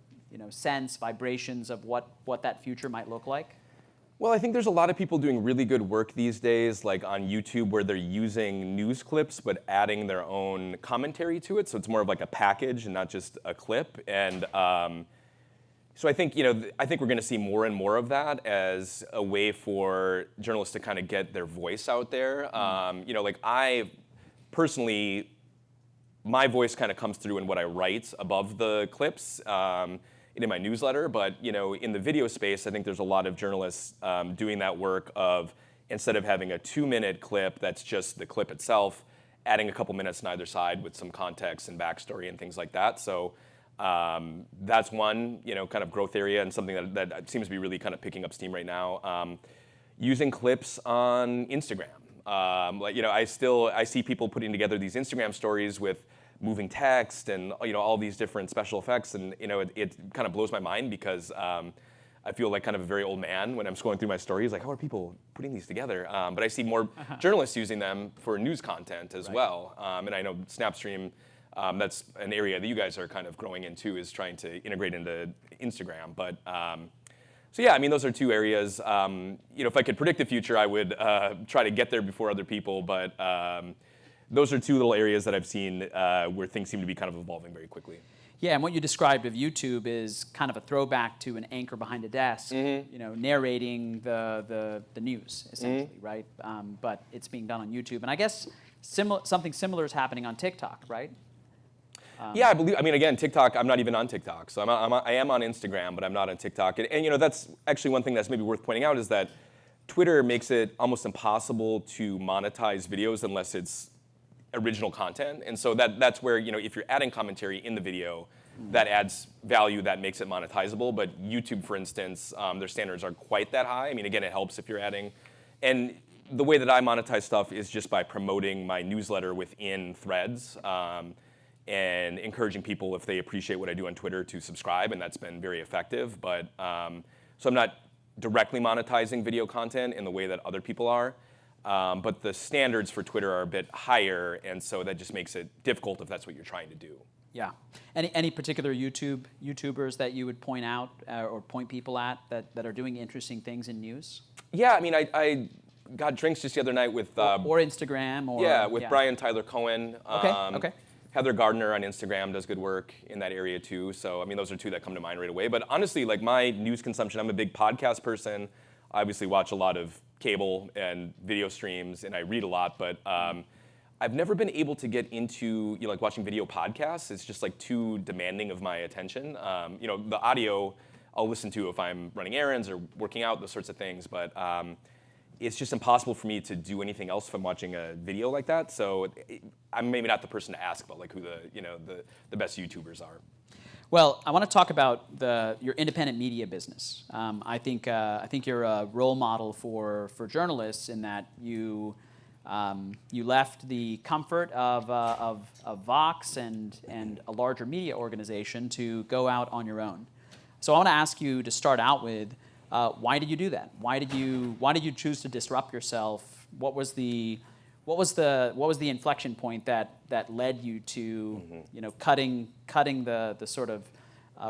sense, vibrations of what that future might look like? Well, I think there's a lot of people doing really good work these days, like on YouTube, where they're using news clips but adding their own commentary to it. So it's more of like a package and not just a clip. And so I think we're going to see more and more of that as a way for journalists to kind of get their voice out there. Like I personally, my voice kind of comes through in what I write above the clips and in my newsletter. But in the video space, I think there's a lot of journalists doing that work of, instead of having a 2-minute clip that's just the clip itself, adding a couple minutes on either side with some context and backstory and things like that. So that's one kind of growth area and something that seems to be really kind of picking up steam right now. Using clips on Instagram. I see people putting together these Instagram stories with moving text and all these different special effects, and it kind of blows my mind because I feel like kind of a very old man when I'm scrolling through my stories, like, how are people putting these together? But I see more journalists using them for news content as well, and I know Snapstream, that's an area that you guys are kind of growing into, is trying to integrate into Instagram. But so yeah, those are two areas. If I could predict the future, I would try to get there before other people. But those are two little areas that I've seen where things seem to be kind of evolving very quickly. Yeah, and what you described of YouTube is kind of a throwback to an anchor behind a desk, narrating the news essentially, right? But it's being done on YouTube, and I guess something similar is happening on TikTok, right? Yeah, again, TikTok, I'm not even on TikTok. So I am on Instagram, but I'm not on TikTok. And that's actually one thing that's maybe worth pointing out, is that Twitter makes it almost impossible to monetize videos unless it's original content. And so that's where, if you're adding commentary in the video, that adds value, that makes it monetizable. But YouTube, for instance, their standards aren't quite that high. I mean, again, it helps if you're adding. And the way that I monetize stuff is just by promoting my newsletter within threads and encouraging people, if they appreciate what I do on Twitter, to subscribe, and that's been very effective. But so I'm not directly monetizing video content in the way that other people are. But the standards for Twitter are a bit higher, and so that just makes it difficult if that's what you're trying to do. Yeah. Any particular YouTubers that you would point out or point people at that are doing interesting things in news? Yeah, I mean, I got drinks just the other night with... or Instagram, or... Yeah, with Brian Tyler Cohen. Okay. Heather Gardner on Instagram does good work in that area too. So, I mean, those are two that come to mind right away. But honestly, like my news consumption, I'm a big podcast person. I obviously watch a lot of cable and video streams, and I read a lot. But I've never been able to get into like watching video podcasts. It's just like too demanding of my attention. The audio I'll listen to if I'm running errands or working out, those sorts of things. But it's just impossible for me to do anything else if I'm watching a video like that. So I'm maybe not the person to ask about like who the best YouTubers are. Well, I want to talk about your independent media business. I think you're a role model for journalists in that you left the comfort of Vox and a larger media organization to go out on your own. So I want to ask you to start out with, why did you do that? Why did you choose to disrupt yourself? What was the inflection point that led you to cutting the sort of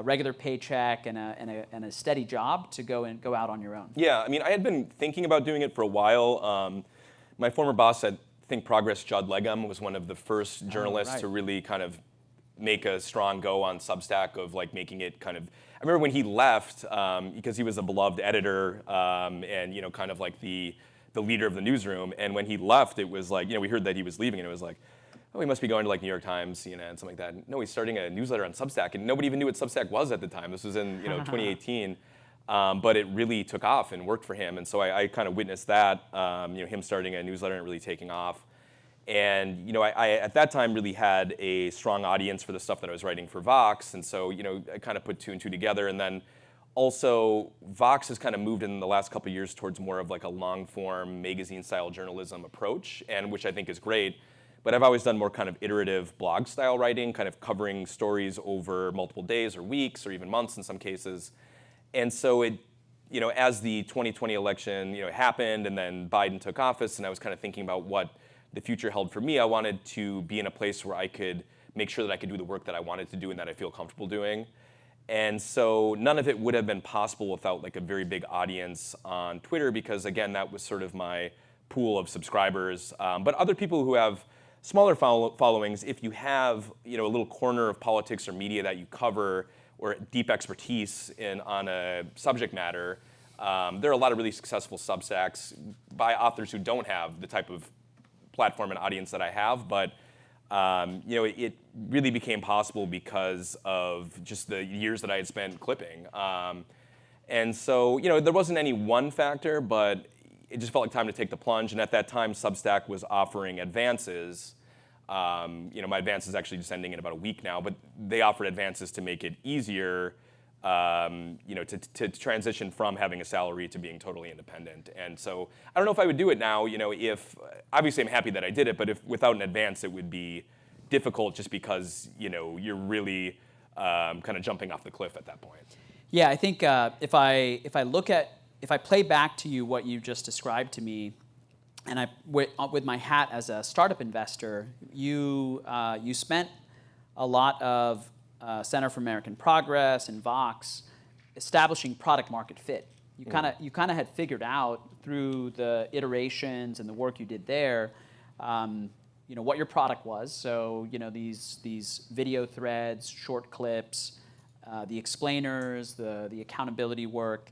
regular paycheck and a steady job to go out on your own? Yeah, I mean, I had been thinking about doing it for a while. My former boss at Think Progress, Judd Legum, was one of the first journalists to really kind of make a strong go on Substack of like making it kind of. I remember when he left, because he was a beloved editor and kind of like the leader of the newsroom. And when he left, it was like we heard that he was leaving, and it was like, oh, he must be going to like New York Times, and something like that. No, he's starting a newsletter on Substack, and nobody even knew what Substack was at the time. This was in 2018, but it really took off and worked for him. And so I kind of witnessed that, him starting a newsletter and really taking off. And I at that time really had a strong audience for the stuff that I was writing for Vox, and so I kind of put two and two together. And then also Vox has kind of moved in the last couple of years towards more of like a long-form magazine-style journalism approach, and which I think is great. But I've always done more kind of iterative blog-style writing, kind of covering stories over multiple days or weeks or even months in some cases. And so it, as the 2020 election, happened, and then Biden took office, and I was kind of thinking about what the future held for me. I wanted to be in a place where I could make sure that I could do the work that I wanted to do and that I feel comfortable doing. And so none of it would have been possible without like a very big audience on Twitter, because again, that was sort of my pool of subscribers. But other people who have smaller followings, if you have a little corner of politics or media that you cover or deep expertise on a subject matter, there are a lot of really successful Substacks by authors who don't have the type of platform and audience that I have, but it really became possible because of just the years that I had spent clipping. And so, there wasn't any one factor, but it just felt like time to take the plunge. And at that time, Substack was offering advances. My advance is actually just ending in about a week now, but they offered advances to make it easier, to transition from having a salary to being totally independent. And so I don't know if I would do it now, if, obviously I'm happy that I did it, but if without an advance, it would be difficult just because, you're really kind of jumping off the cliff at that point. Yeah, I think if I play back to you what you just described to me, and with my hat as a startup investor, you spent a lot of Center for American Progress and Vox establishing product market fit. You kind of had figured out through the iterations and the work you did there, what your product was. So these video threads, short clips, the explainers, the accountability work.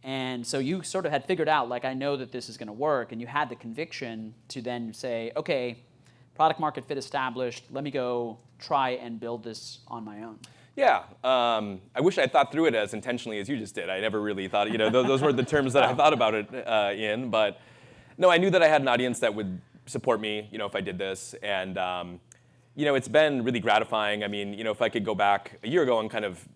And so you sort of had figured out, like, I know that this is going to work, and you had the conviction to then say, okay, product market fit established, let me go try and build this on my own. Yeah, I wish I had thought through it as intentionally as you just did. I never really thought, those were the terms that I thought about it in, but no, I knew that I had an audience that would support me, if I did this. And, it's been really gratifying. I mean, if I could go back a year ago and kind of,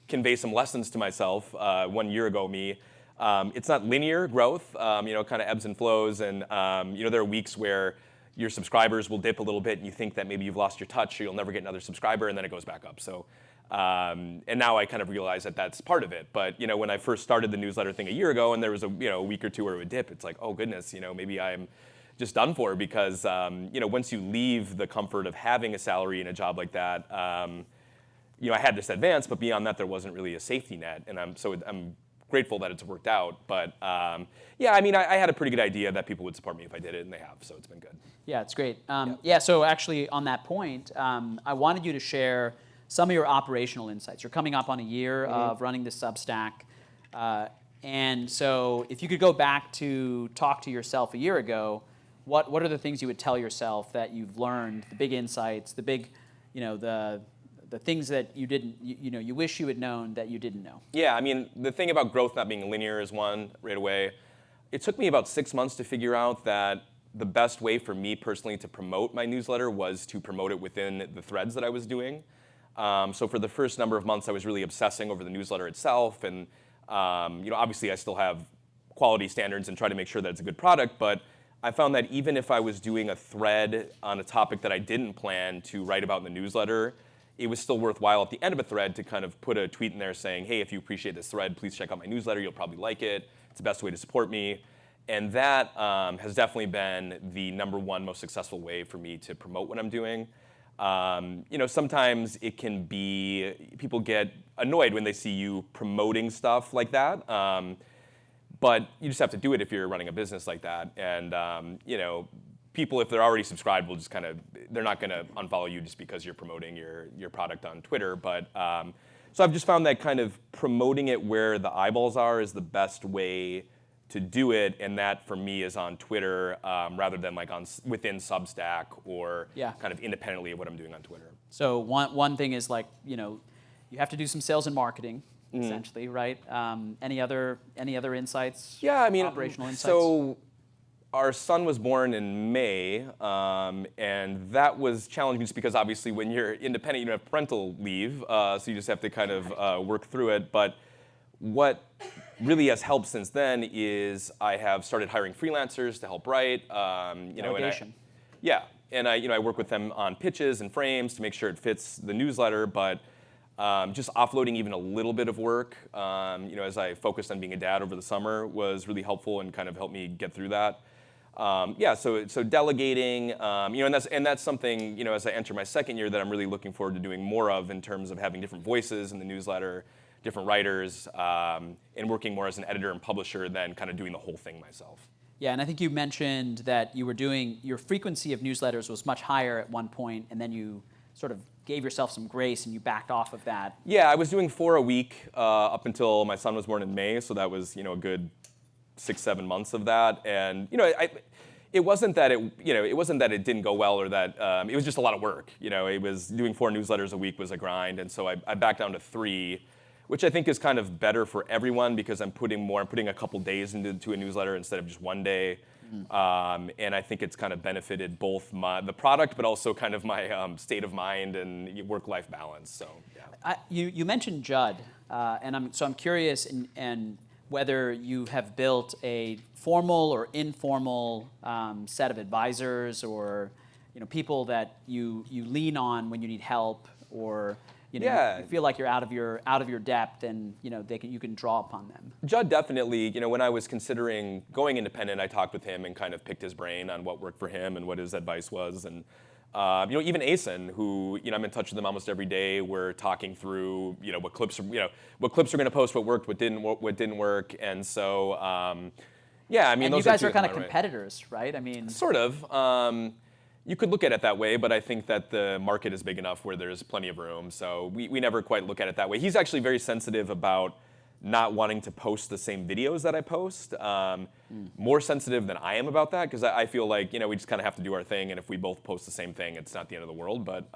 convey some lessons to myself, 1 year ago me, it's not linear growth, it kind of ebbs and flows. And, there are weeks where your subscribers will dip a little bit and you think that maybe you've lost your touch or you'll never get another subscriber, and then it goes back up. So, and now I kind of realize that that's part of it. But, when I first started the newsletter thing a year ago and there was a week or two where it would dip, it's like, oh goodness, maybe I'm just done for, because, once you leave the comfort of having a salary in a job like that, I had this advance, but beyond that, there wasn't really a safety net. And I'm grateful that it's worked out. But I had a pretty good idea that people would support me if I did it, and they have. So it's been good. Yeah, it's great. So actually on that point, I wanted you to share some of your operational insights. You're coming up on a year of running this Substack. And so if you could go back to talk to yourself a year ago, what are the things you would tell yourself that you've learned, the big insights, the big, the things that you didn't, you wish you had known that you didn't know? Yeah, I mean, the thing about growth not being linear is one right away. It took me about 6 months to figure out that the best way for me personally to promote my newsletter was to promote it within the threads that I was doing. So for the first number of months, I was really obsessing over the newsletter itself. And obviously I still have quality standards and try to make sure that it's a good product, but I found that even if I was doing a thread on a topic that I didn't plan to write about in the newsletter, it was still worthwhile at the end of a thread to kind of put a tweet in there saying, hey, if you appreciate this thread, please check out my newsletter. You'll probably like it. It's the best way to support me. And that has definitely been the number one most successful way for me to promote what I'm doing. Sometimes it can be, people get annoyed when they see you promoting stuff like that. But you just have to do it if you're running a business like that. And, people, if they're already subscribed, will just they're not going to unfollow you just because you're promoting your product on Twitter. But so I've just found that kind of promoting it where the eyeballs are is the best way to do it, and that for me is on Twitter rather than like within Substack or kind of independently of what I'm doing on Twitter. So one thing is like, you have to do some sales and marketing, essentially, right? Any other insights? Yeah, I mean, operational insights. So our son was born in May, and that was challenging just because obviously when you're independent, you don't have parental leave, so you just have to kind of work through it. But what really has helped since then is I have started hiring freelancers to help write. Delegation. And I work with them on pitches and frames to make sure it fits the newsletter, but just offloading even a little bit of work, as I focused on being a dad over the summer was really helpful and kind of helped me get through that. So delegating, and that's something, as I enter my second year that I'm really looking forward to doing more of in terms of having different voices in the newsletter, different writers, and working more as an editor and publisher than kind of doing the whole thing myself. Yeah, and I think you mentioned that your frequency of newsletters was much higher at one point, and then you sort of gave yourself some grace and you backed off of that. Yeah, I was doing 4 a week up until my son was born in May, so that was, a good 6-7 months of that. And, it wasn't that it didn't go well or that it was just a lot of work. It was doing 4 newsletters a week was a grind, and so I backed down to 3. Which I think is kind of better for everyone because I'm putting a couple days into a newsletter instead of just 1 day. And I think it's kind of benefited both the product, but also kind of my state of mind and work-life balance. So yeah. You mentioned Judd, and I'm curious and whether you have built a formal or informal set of advisors or people that you lean on when you need help or. You feel like you're out of your depth, and you can draw upon them. Judd definitely. When I was considering going independent, I talked with him and kind of picked his brain on what worked for him and what his advice was. And even Asen, who I'm in touch with him almost every day. We're talking through what clips are going to post, what worked, what didn't work, and so And those you guys are kind of right. competitors, right? I mean, sort of. You could look at it that way, but I think that the market is big enough where there's plenty of room. So we never quite look at it that way. He's actually very sensitive about not wanting to post the same videos that I post. More sensitive than I am about that because I feel like we just kind of have to do our thing, and if we both post the same thing, it's not the end of the world. But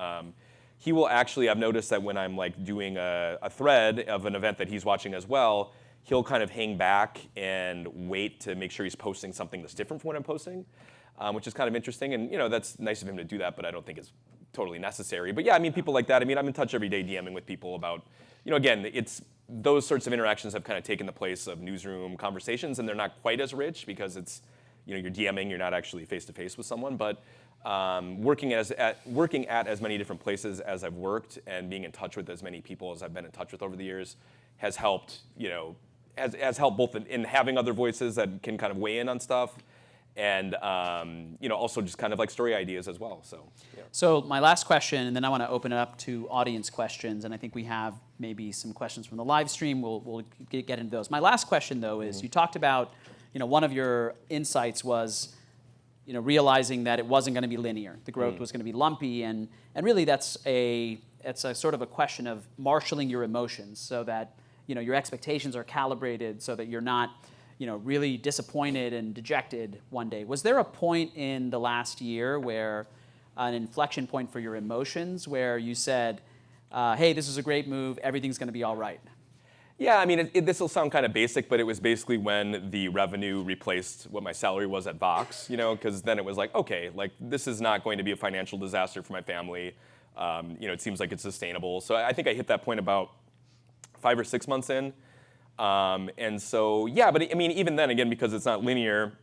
he will actually. I've noticed that when I'm like doing a thread of an event that he's watching as well, he'll kind of hang back and wait to make sure he's posting something that's different from what I'm posting, which is kind of interesting. And that's nice of him to do that, but I don't think it's totally necessary. But yeah, I mean, people like that. I mean, I'm in touch every day DMing with people about, again, it's those sorts of interactions have kind of taken the place of newsroom conversations, and they're not quite as rich because it's, you're DMing, you're not actually face to face with someone. But working at as many different places as I've worked and being in touch with as many people as I've been in touch with over the years has helped, has helped both in having other voices that can kind of weigh in on stuff, and also just kind of like story ideas as well. So, yeah. So my last question, and then I want to open it up to audience questions, and I think we have maybe some questions from the live stream. We'll get into those. My last question, though, is you talked about, one of your insights was, realizing that it wasn't going to be linear. The growth was going to be lumpy, and really it's a sort of a question of marshaling your emotions so that your expectations are calibrated so that you're not really disappointed and dejected one day. Was there a point in the last year where an inflection point for your emotions where you said, hey, this is a great move, everything's going to be all right? Yeah, I mean, this will sound kind of basic, but it was basically when the revenue replaced what my salary was at Vox, because then it was like, okay, like this is not going to be a financial disaster for my family. It seems like it's sustainable. So I think I hit that point about 5 or 6 months in. And so, yeah, but I mean, even then, again, because it's not linear,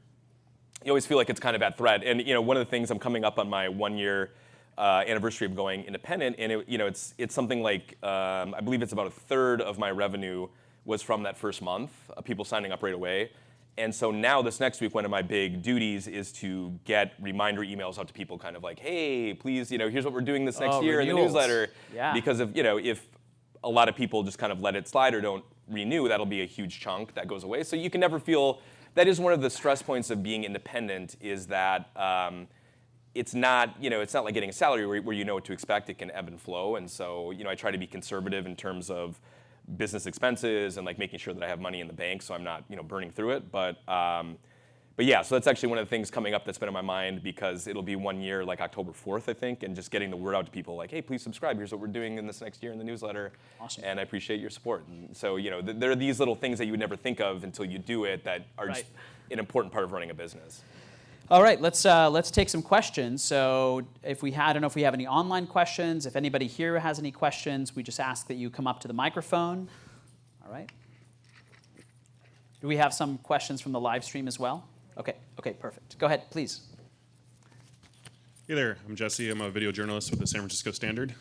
you always feel like it's kind of at threat. And, one of the things, I'm coming up on my 1-year anniversary of going independent, and it's something like, I believe it's about a third of my revenue was from that first month, people signing up right away. And so now this next week, one of my big duties is to get reminder emails out to people kind of like, hey, please, here's what we're doing this next year in the newsletter. Yeah. Because if a lot of people just kind of let it slide or don't renew, that'll be a huge chunk that goes away. So you can never feel, that is one of the stress points of being independent, is that it's not like getting a salary where you know what to expect. It can ebb and flow. And so, I try to be conservative in terms of business expenses and like making sure that I have money in the bank so I'm not, burning through it. But yeah, so that's actually one of the things coming up that's been on my mind, because it'll be 1 year, like October 4th, I think, and just getting the word out to people like, hey, please subscribe. Here's what we're doing in this next year in the newsletter. Awesome. And I appreciate your support. And so, there are these little things that you would never think of until you do it that are just an important part of running a business. All right, let's take some questions. So I don't know if we have any online questions. If anybody here has any questions, we just ask that you come up to the microphone. All right. Do we have some questions from the live stream as well? Okay, perfect. Go ahead, please. Hey there, I'm Jesse. I'm a video journalist with the San Francisco Standard.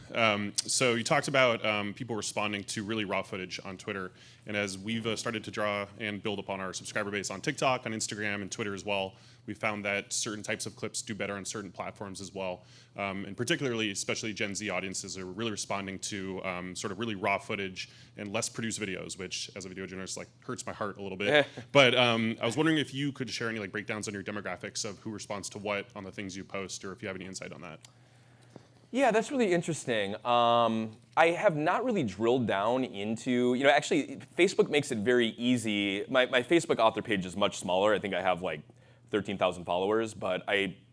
So you talked about people responding to really raw footage on Twitter. And as we've started to draw and build upon our subscriber base on TikTok, on Instagram, and Twitter as well, we found that certain types of clips do better on certain platforms as well. And particularly, especially Gen Z audiences are really responding to sort of really raw footage and less produced videos, which as a video journalist hurts my heart a little bit. But I was wondering if you could share any breakdowns on your demographics of who responds to what on the things you post, or if you have any insight on that. Yeah, that's really interesting. I have not really drilled down into, actually Facebook makes it very easy. My Facebook author page is much smaller. I think I have 13,000 followers, but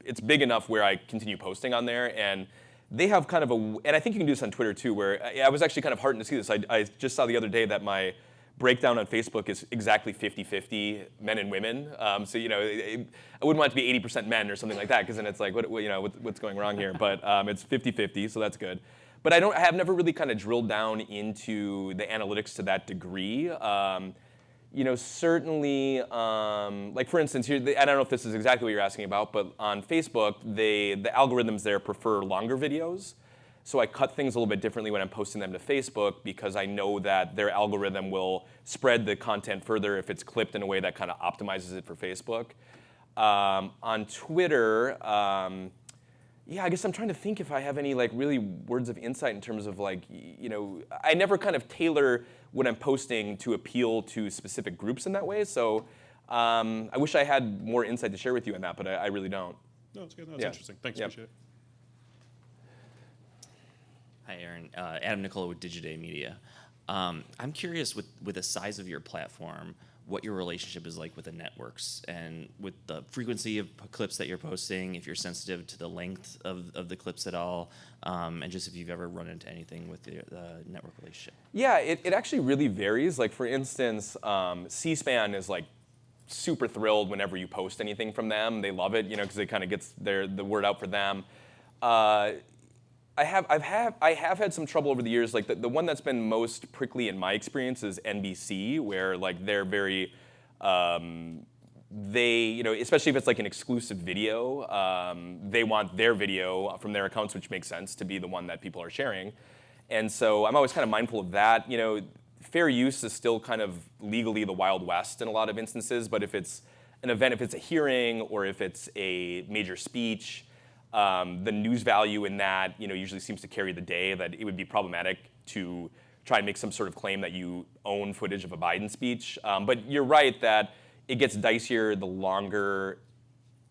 it's big enough where I continue posting on there, and they have kind of and I think you can do this on Twitter too, where I was actually kind of heartened to see this. I just saw the other day that my breakdown on Facebook is exactly 50-50 men and women. So I wouldn't want it to be 80% men or something like that, because then it's like, what's going wrong here? But it's 50-50, so that's good. But I have never really kind of drilled down into the analytics to that degree. Certainly, for instance, here, I don't know if this is exactly what you're asking about, but on Facebook, the algorithms there prefer longer videos. So I cut things a little bit differently when I'm posting them to Facebook, because I know that their algorithm will spread the content further if it's clipped in a way that kind of optimizes it for Facebook. On Twitter, I guess I'm trying to think if I have any really words of insight in terms of I never kind of tailor what I'm posting to appeal to specific groups in that way. So I wish I had more insight to share with you on that, but I really don't. No, it's good. No, it's interesting. Thanks, appreciate it. Hi, Aaron. Adam Nicola with Digiday Media. I'm curious, with the size of your platform, what your relationship is like with the networks and with the frequency of clips that you're posting, if you're sensitive to the length of the clips at all, and just if you've ever run into anything with the network relationship. Yeah, it actually really varies. Like for instance, C-SPAN is like super thrilled whenever you post anything from them. They love it, because it kind of gets the word out for them. I have had some trouble over the years. Like the one that's been most prickly in my experience is NBC, where like they're very, especially if it's like an exclusive video, they want their video from their accounts, which makes sense to be the one that people are sharing. And so I'm always kind of mindful of that. Fair use is still kind of legally the Wild West in a lot of instances, but if it's an event, if it's a hearing or if it's a major speech, the news value in that, usually seems to carry the day. That it would be problematic to try and make some sort of claim that you own footage of a Biden speech. But you're right that it gets dicier the longer.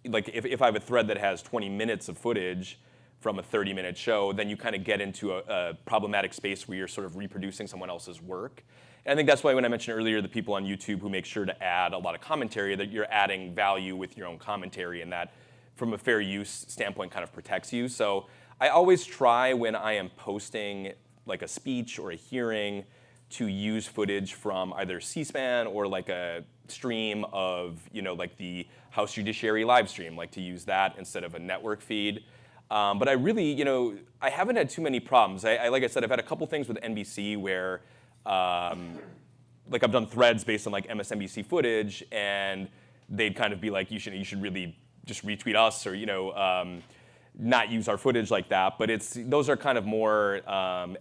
Like if I have a thread that has 20 minutes of footage from a 30-minute show, then you kind of get into a problematic space where you're sort of reproducing someone else's work. And I think that's why when I mentioned earlier the people on YouTube who make sure to add a lot of commentary, that you're adding value with your own commentary, and that from a fair use standpoint kind of protects you. So I always try when I am posting like a speech or a hearing to use footage from either C-SPAN or like a stream of, like the House Judiciary live stream, like to use that instead of a network feed. But I really, I haven't had too many problems. Like I said, I've had a couple things with NBC where, like I've done threads based on like MSNBC footage, and they'd kind of be like, you should really just retweet us, or not use our footage like that. But those are kind of more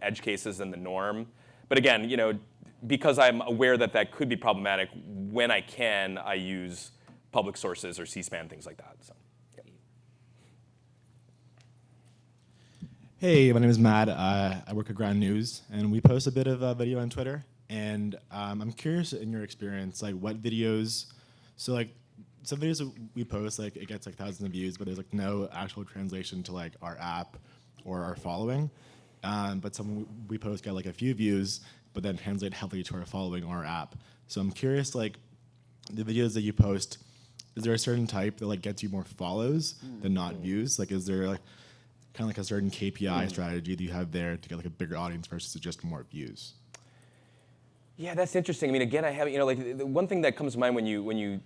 edge cases than the norm. But again, because I'm aware that that could be problematic, when I can, I use public sources or C-SPAN, things like that. So. Hey, my name is Matt. I work at Ground News, and we post a bit of video on Twitter. And I'm curious, in your experience, like what videos, so like some videos that we post, like it gets like thousands of views, but there's like no actual translation to like our app or our following. But some we post get like a few views, but then translate heavily to our following or our app. So I'm curious, like the videos that you post, is there a certain type that like gets you more follows than not views? Like is there like kind of like a certain KPI strategy that you have there to get like a bigger audience versus just more views? Yeah, that's interesting. I mean, again, I haven't, like the one thing that comes to mind when you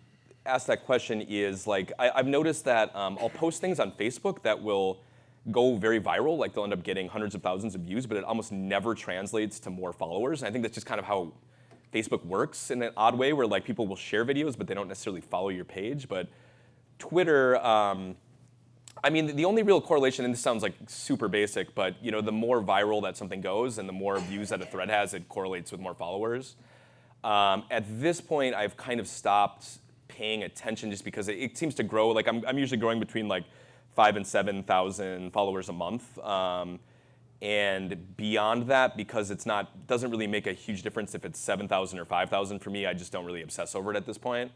ask that question is like, I've noticed that I'll post things on Facebook that will go very viral, like they'll end up getting hundreds of thousands of views, but it almost never translates to more followers. And I think that's just kind of how Facebook works in an odd way, where like people will share videos, but they don't necessarily follow your page. But Twitter, I mean, the only real correlation, and this sounds like super basic, but the more viral that something goes and the more views that a thread has, it correlates with more followers. At this point, I've kind of stopped paying attention just because it seems to grow. Like I'm usually growing between like 5,000 and 7,000 followers a month. And beyond that, because doesn't really make a huge difference if it's 7,000 or 5,000 for me, I just don't really obsess over it at this point.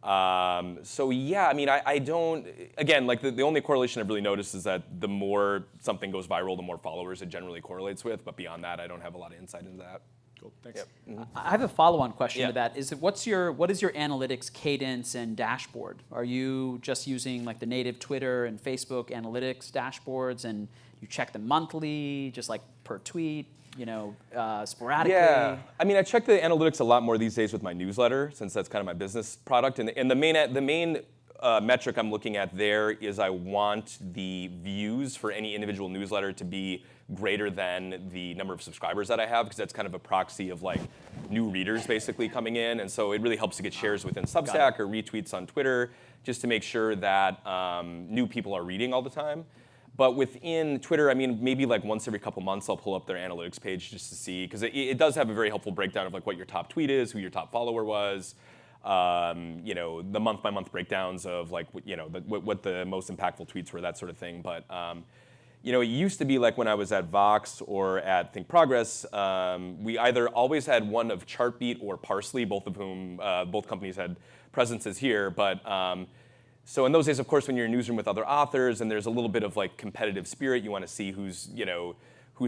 So yeah, I mean, I don't, again, like the only correlation I've really noticed is that the more something goes viral, the more followers it generally correlates with. But beyond that, I don't have a lot of insight into that. Cool, thanks. Yep. Mm-hmm. I have a follow-on question Yeah. to that. What is your analytics cadence and dashboard? Are you just using like the native Twitter and Facebook analytics dashboards, and you check them monthly, just like per tweet, sporadically? Yeah, I mean, I check the analytics a lot more these days with my newsletter, since that's kind of my business product. And the main metric I'm looking at there is I want the views for any individual newsletter to be greater than the number of subscribers that I have, because that's kind of a proxy of like new readers basically coming in. And so it really helps to get shares within Substack or retweets on Twitter, just to make sure that new people are reading all the time. But within Twitter, I mean, maybe like once every couple months, I'll pull up their analytics page just to see, because it does have a very helpful breakdown of like what your top tweet is, who your top follower was, the month-by-month breakdowns of like, what the most impactful tweets were, that sort of thing. But it used to be like when I was at Vox or at Think Progress, we either always had one of Chartbeat or Parsley, both of whom, both companies had presences here. But so in those days, of course, when you're in a newsroom with other authors and there's a little bit of like competitive spirit, you want to see who's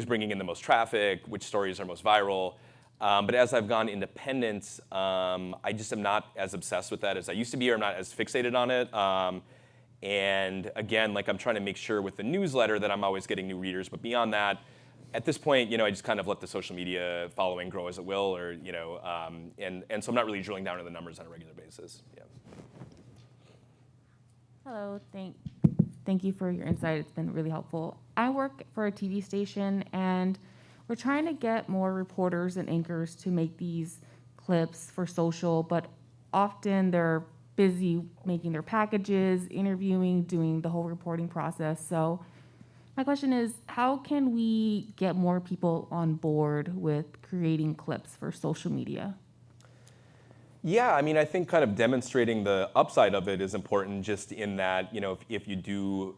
bringing in the most traffic, which stories are most viral. But as I've gone independent, I just am not as obsessed with that as I used to be, or I'm not as fixated on it. And again, like I'm trying to make sure with the newsletter that I'm always getting new readers. But beyond that, at this point, I just kind of let the social media following grow as it will, or and so I'm not really drilling down to the numbers on a regular basis. Yeah. Hello, thank you for your insight. It's been really helpful. I work for a TV station, and we're trying to get more reporters and anchors to make these clips for social, but often they're busy making their packages, interviewing, doing the whole reporting process. So my question is, how can we get more people on board with creating clips for social media? Yeah, I mean, I think kind of demonstrating the upside of it is important, just in that, if you do,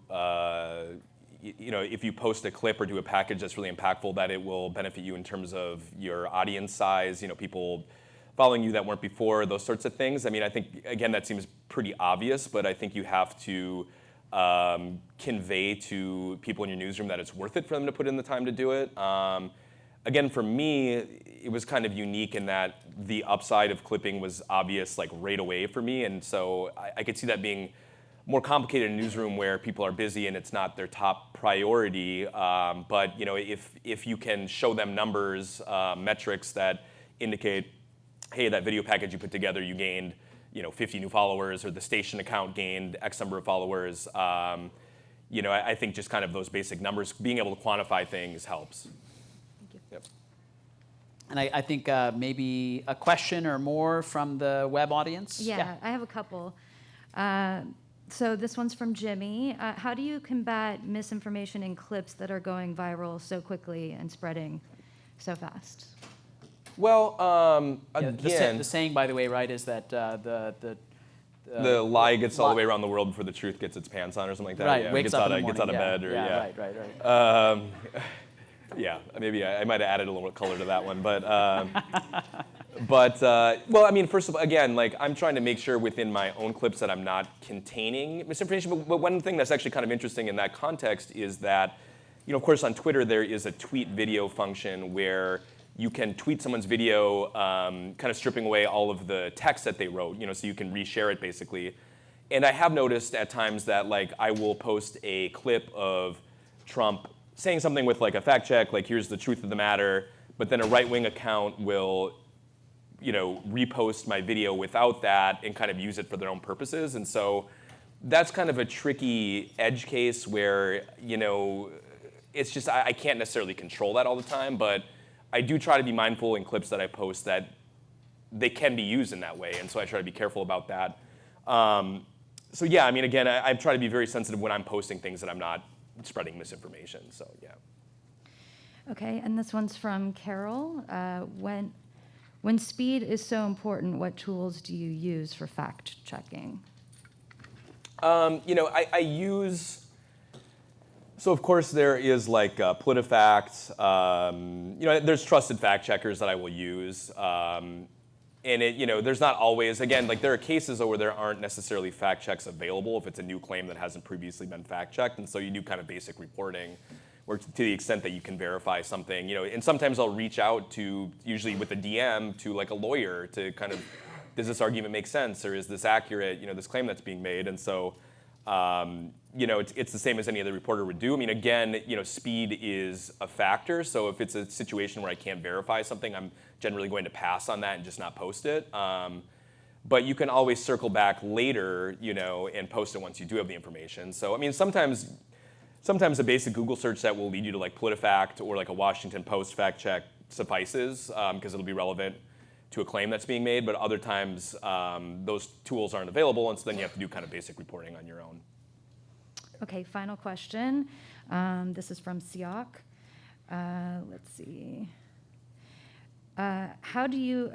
if you post a clip or do a package that's really impactful, that it will benefit you in terms of your audience size, people following you that weren't before, those sorts of things. I mean, I think, again, that seems pretty obvious, but I think you have to convey to people in your newsroom that it's worth it for them to put in the time to do it. Again, for me, it was kind of unique in that the upside of clipping was obvious, like right away for me, and so I could see that being more complicated in a newsroom where people are busy and it's not their top priority. But if you can show them numbers, metrics that indicate, hey, that video package you put together, you gained 50 new followers, or the station account gained X number of followers. I think just kind of those basic numbers, being able to quantify things helps. Yep. And I think maybe a question or more from the web audience? Yeah, I have a couple. So this one's from Jimmy. How do you combat misinformation in clips that are going viral so quickly and spreading so fast? Well, Yeah, again, the saying, by the way, right, is that the lie gets all the way around the world before the truth gets its pants on, or something like that. right, Yeah, wakes up in the gets out of morning, bed, or yeah, right. Yeah, maybe I might have added a little color to that one, but well, I mean, first of all, again, like I'm trying to make sure within my own clips that I'm not containing misinformation. But one thing that's actually kind of interesting in that context is that, of course, on Twitter there is a tweet video function where you can tweet someone's video, kind of stripping away all of the text that they wrote, so you can reshare it basically. And I have noticed at times that like I will post a clip of Trump saying something with like a fact check, like here's the truth of the matter, but then a right-wing account will, repost my video without that and kind of use it for their own purposes. And so that's kind of a tricky edge case where, it's just, I can't necessarily control that all the time, but I do try to be mindful in clips that I post that they can be used in that way, and so I try to be careful about that. So yeah, I mean, again, I try to be very sensitive when I'm posting things that I'm not spreading misinformation, so yeah. Okay, and this one's from Carol. When speed is so important, what tools do you use for fact checking? I use, so of course there is like PolitiFact, there's trusted fact checkers that I will use. And there's not always, again, like there are cases where there aren't necessarily fact checks available if it's a new claim that hasn't previously been fact checked, and so you do kind of basic reporting, or to the extent that you can verify something, and sometimes I'll reach out to, usually with a DM, to like a lawyer to kind of, does this argument make sense, or is this accurate, this claim that's being made, and so, it's the same as any other reporter would do. I mean, again, speed is a factor, so if it's a situation where I can't verify something, I'm generally going to pass on that and just not post it. But you can always circle back later, and post it once you do have the information. So, I mean, sometimes a basic Google search that will lead you to like PolitiFact or like a Washington Post fact check suffices, because it'll be relevant to a claim that's being made, but other times those tools aren't available, and so then you have to do kind of basic reporting on your own. Okay, final question. This is from Siak. Let's see. How do you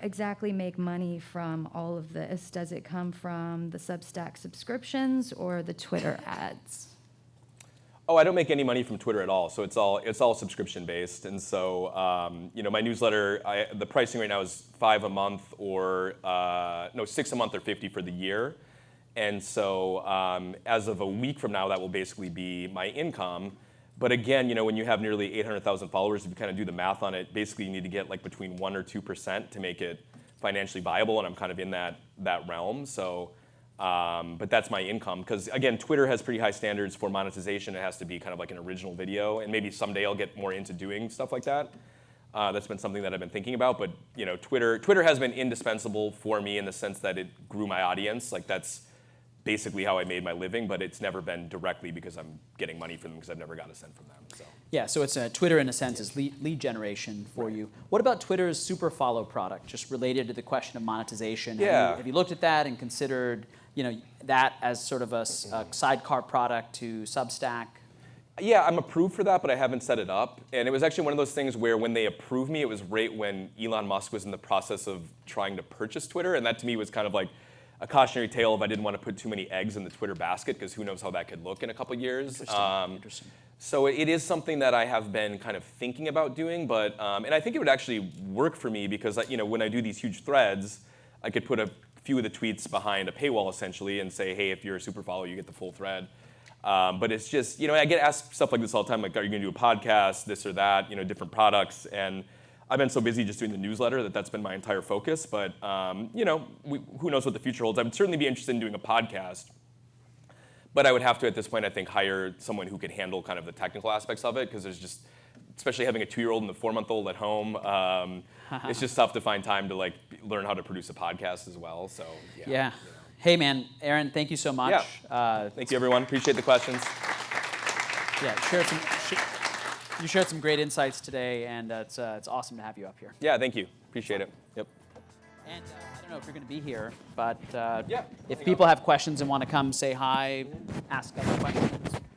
exactly make money from all of this? Does it come from the Substack subscriptions or the Twitter ads? Oh, I don't make any money from Twitter at all. So it's all subscription based, and so my newsletter, the pricing right now is $5 a month, or $6 a month, or $50 for the year. And so as of a week from now, that will basically be my income. But again, when you have nearly 800,000 followers, if you kind of do the math on it, basically you need to get like between 1 or 2% to make it financially viable, and I'm kind of in that realm. So, but that's my income, because again, Twitter has pretty high standards for monetization. It has to be kind of like an original video, and maybe someday I'll get more into doing stuff like that. That's been something that I've been thinking about. But Twitter has been indispensable for me in the sense that it grew my audience. Like that's basically how I made my living, but it's never been directly because I'm getting money from them, because I've never got a cent from them. So. Yeah, so it's Twitter in a sense is lead generation for you. What about Twitter's super follow product, just related to the question of monetization? Yeah. Have you looked at that and considered that as sort of a sidecar product to Substack? Yeah, I'm approved for that, but I haven't set it up. And it was actually one of those things where when they approved me, it was right when Elon Musk was in the process of trying to purchase Twitter, and that to me was kind of like a cautionary tale if I didn't want to put too many eggs in the Twitter basket, because who knows how that could look in a couple years. Interesting. So it is something that I have been kind of thinking about doing, but and I think it would actually work for me, because when I do these huge threads, I could put a few of the tweets behind a paywall essentially and say, hey, if you're a super follower, you get the full thread. But it's just, I get asked stuff like this all the time, like, are you going to do a podcast, this or that, different products, and I've been so busy just doing the newsletter that's been my entire focus. But who knows what the future holds? I would certainly be interested in doing a podcast, but I would have to, at this point, I think, hire someone who could handle kind of the technical aspects of it, because there's just, especially having a 2-year-old and a 4-month-old at home, it's just tough to find time to learn how to produce a podcast as well. So yeah. Hey man, Aaron, thank you so much. Yeah. Thank you, everyone. Appreciate the questions. Yeah, you shared some great insights today, and it's awesome to have you up here. Yeah, thank you. Appreciate it. Yep. And I don't know if you're going to be here, but Yeah, if people have questions and want to come say hi, ask other questions,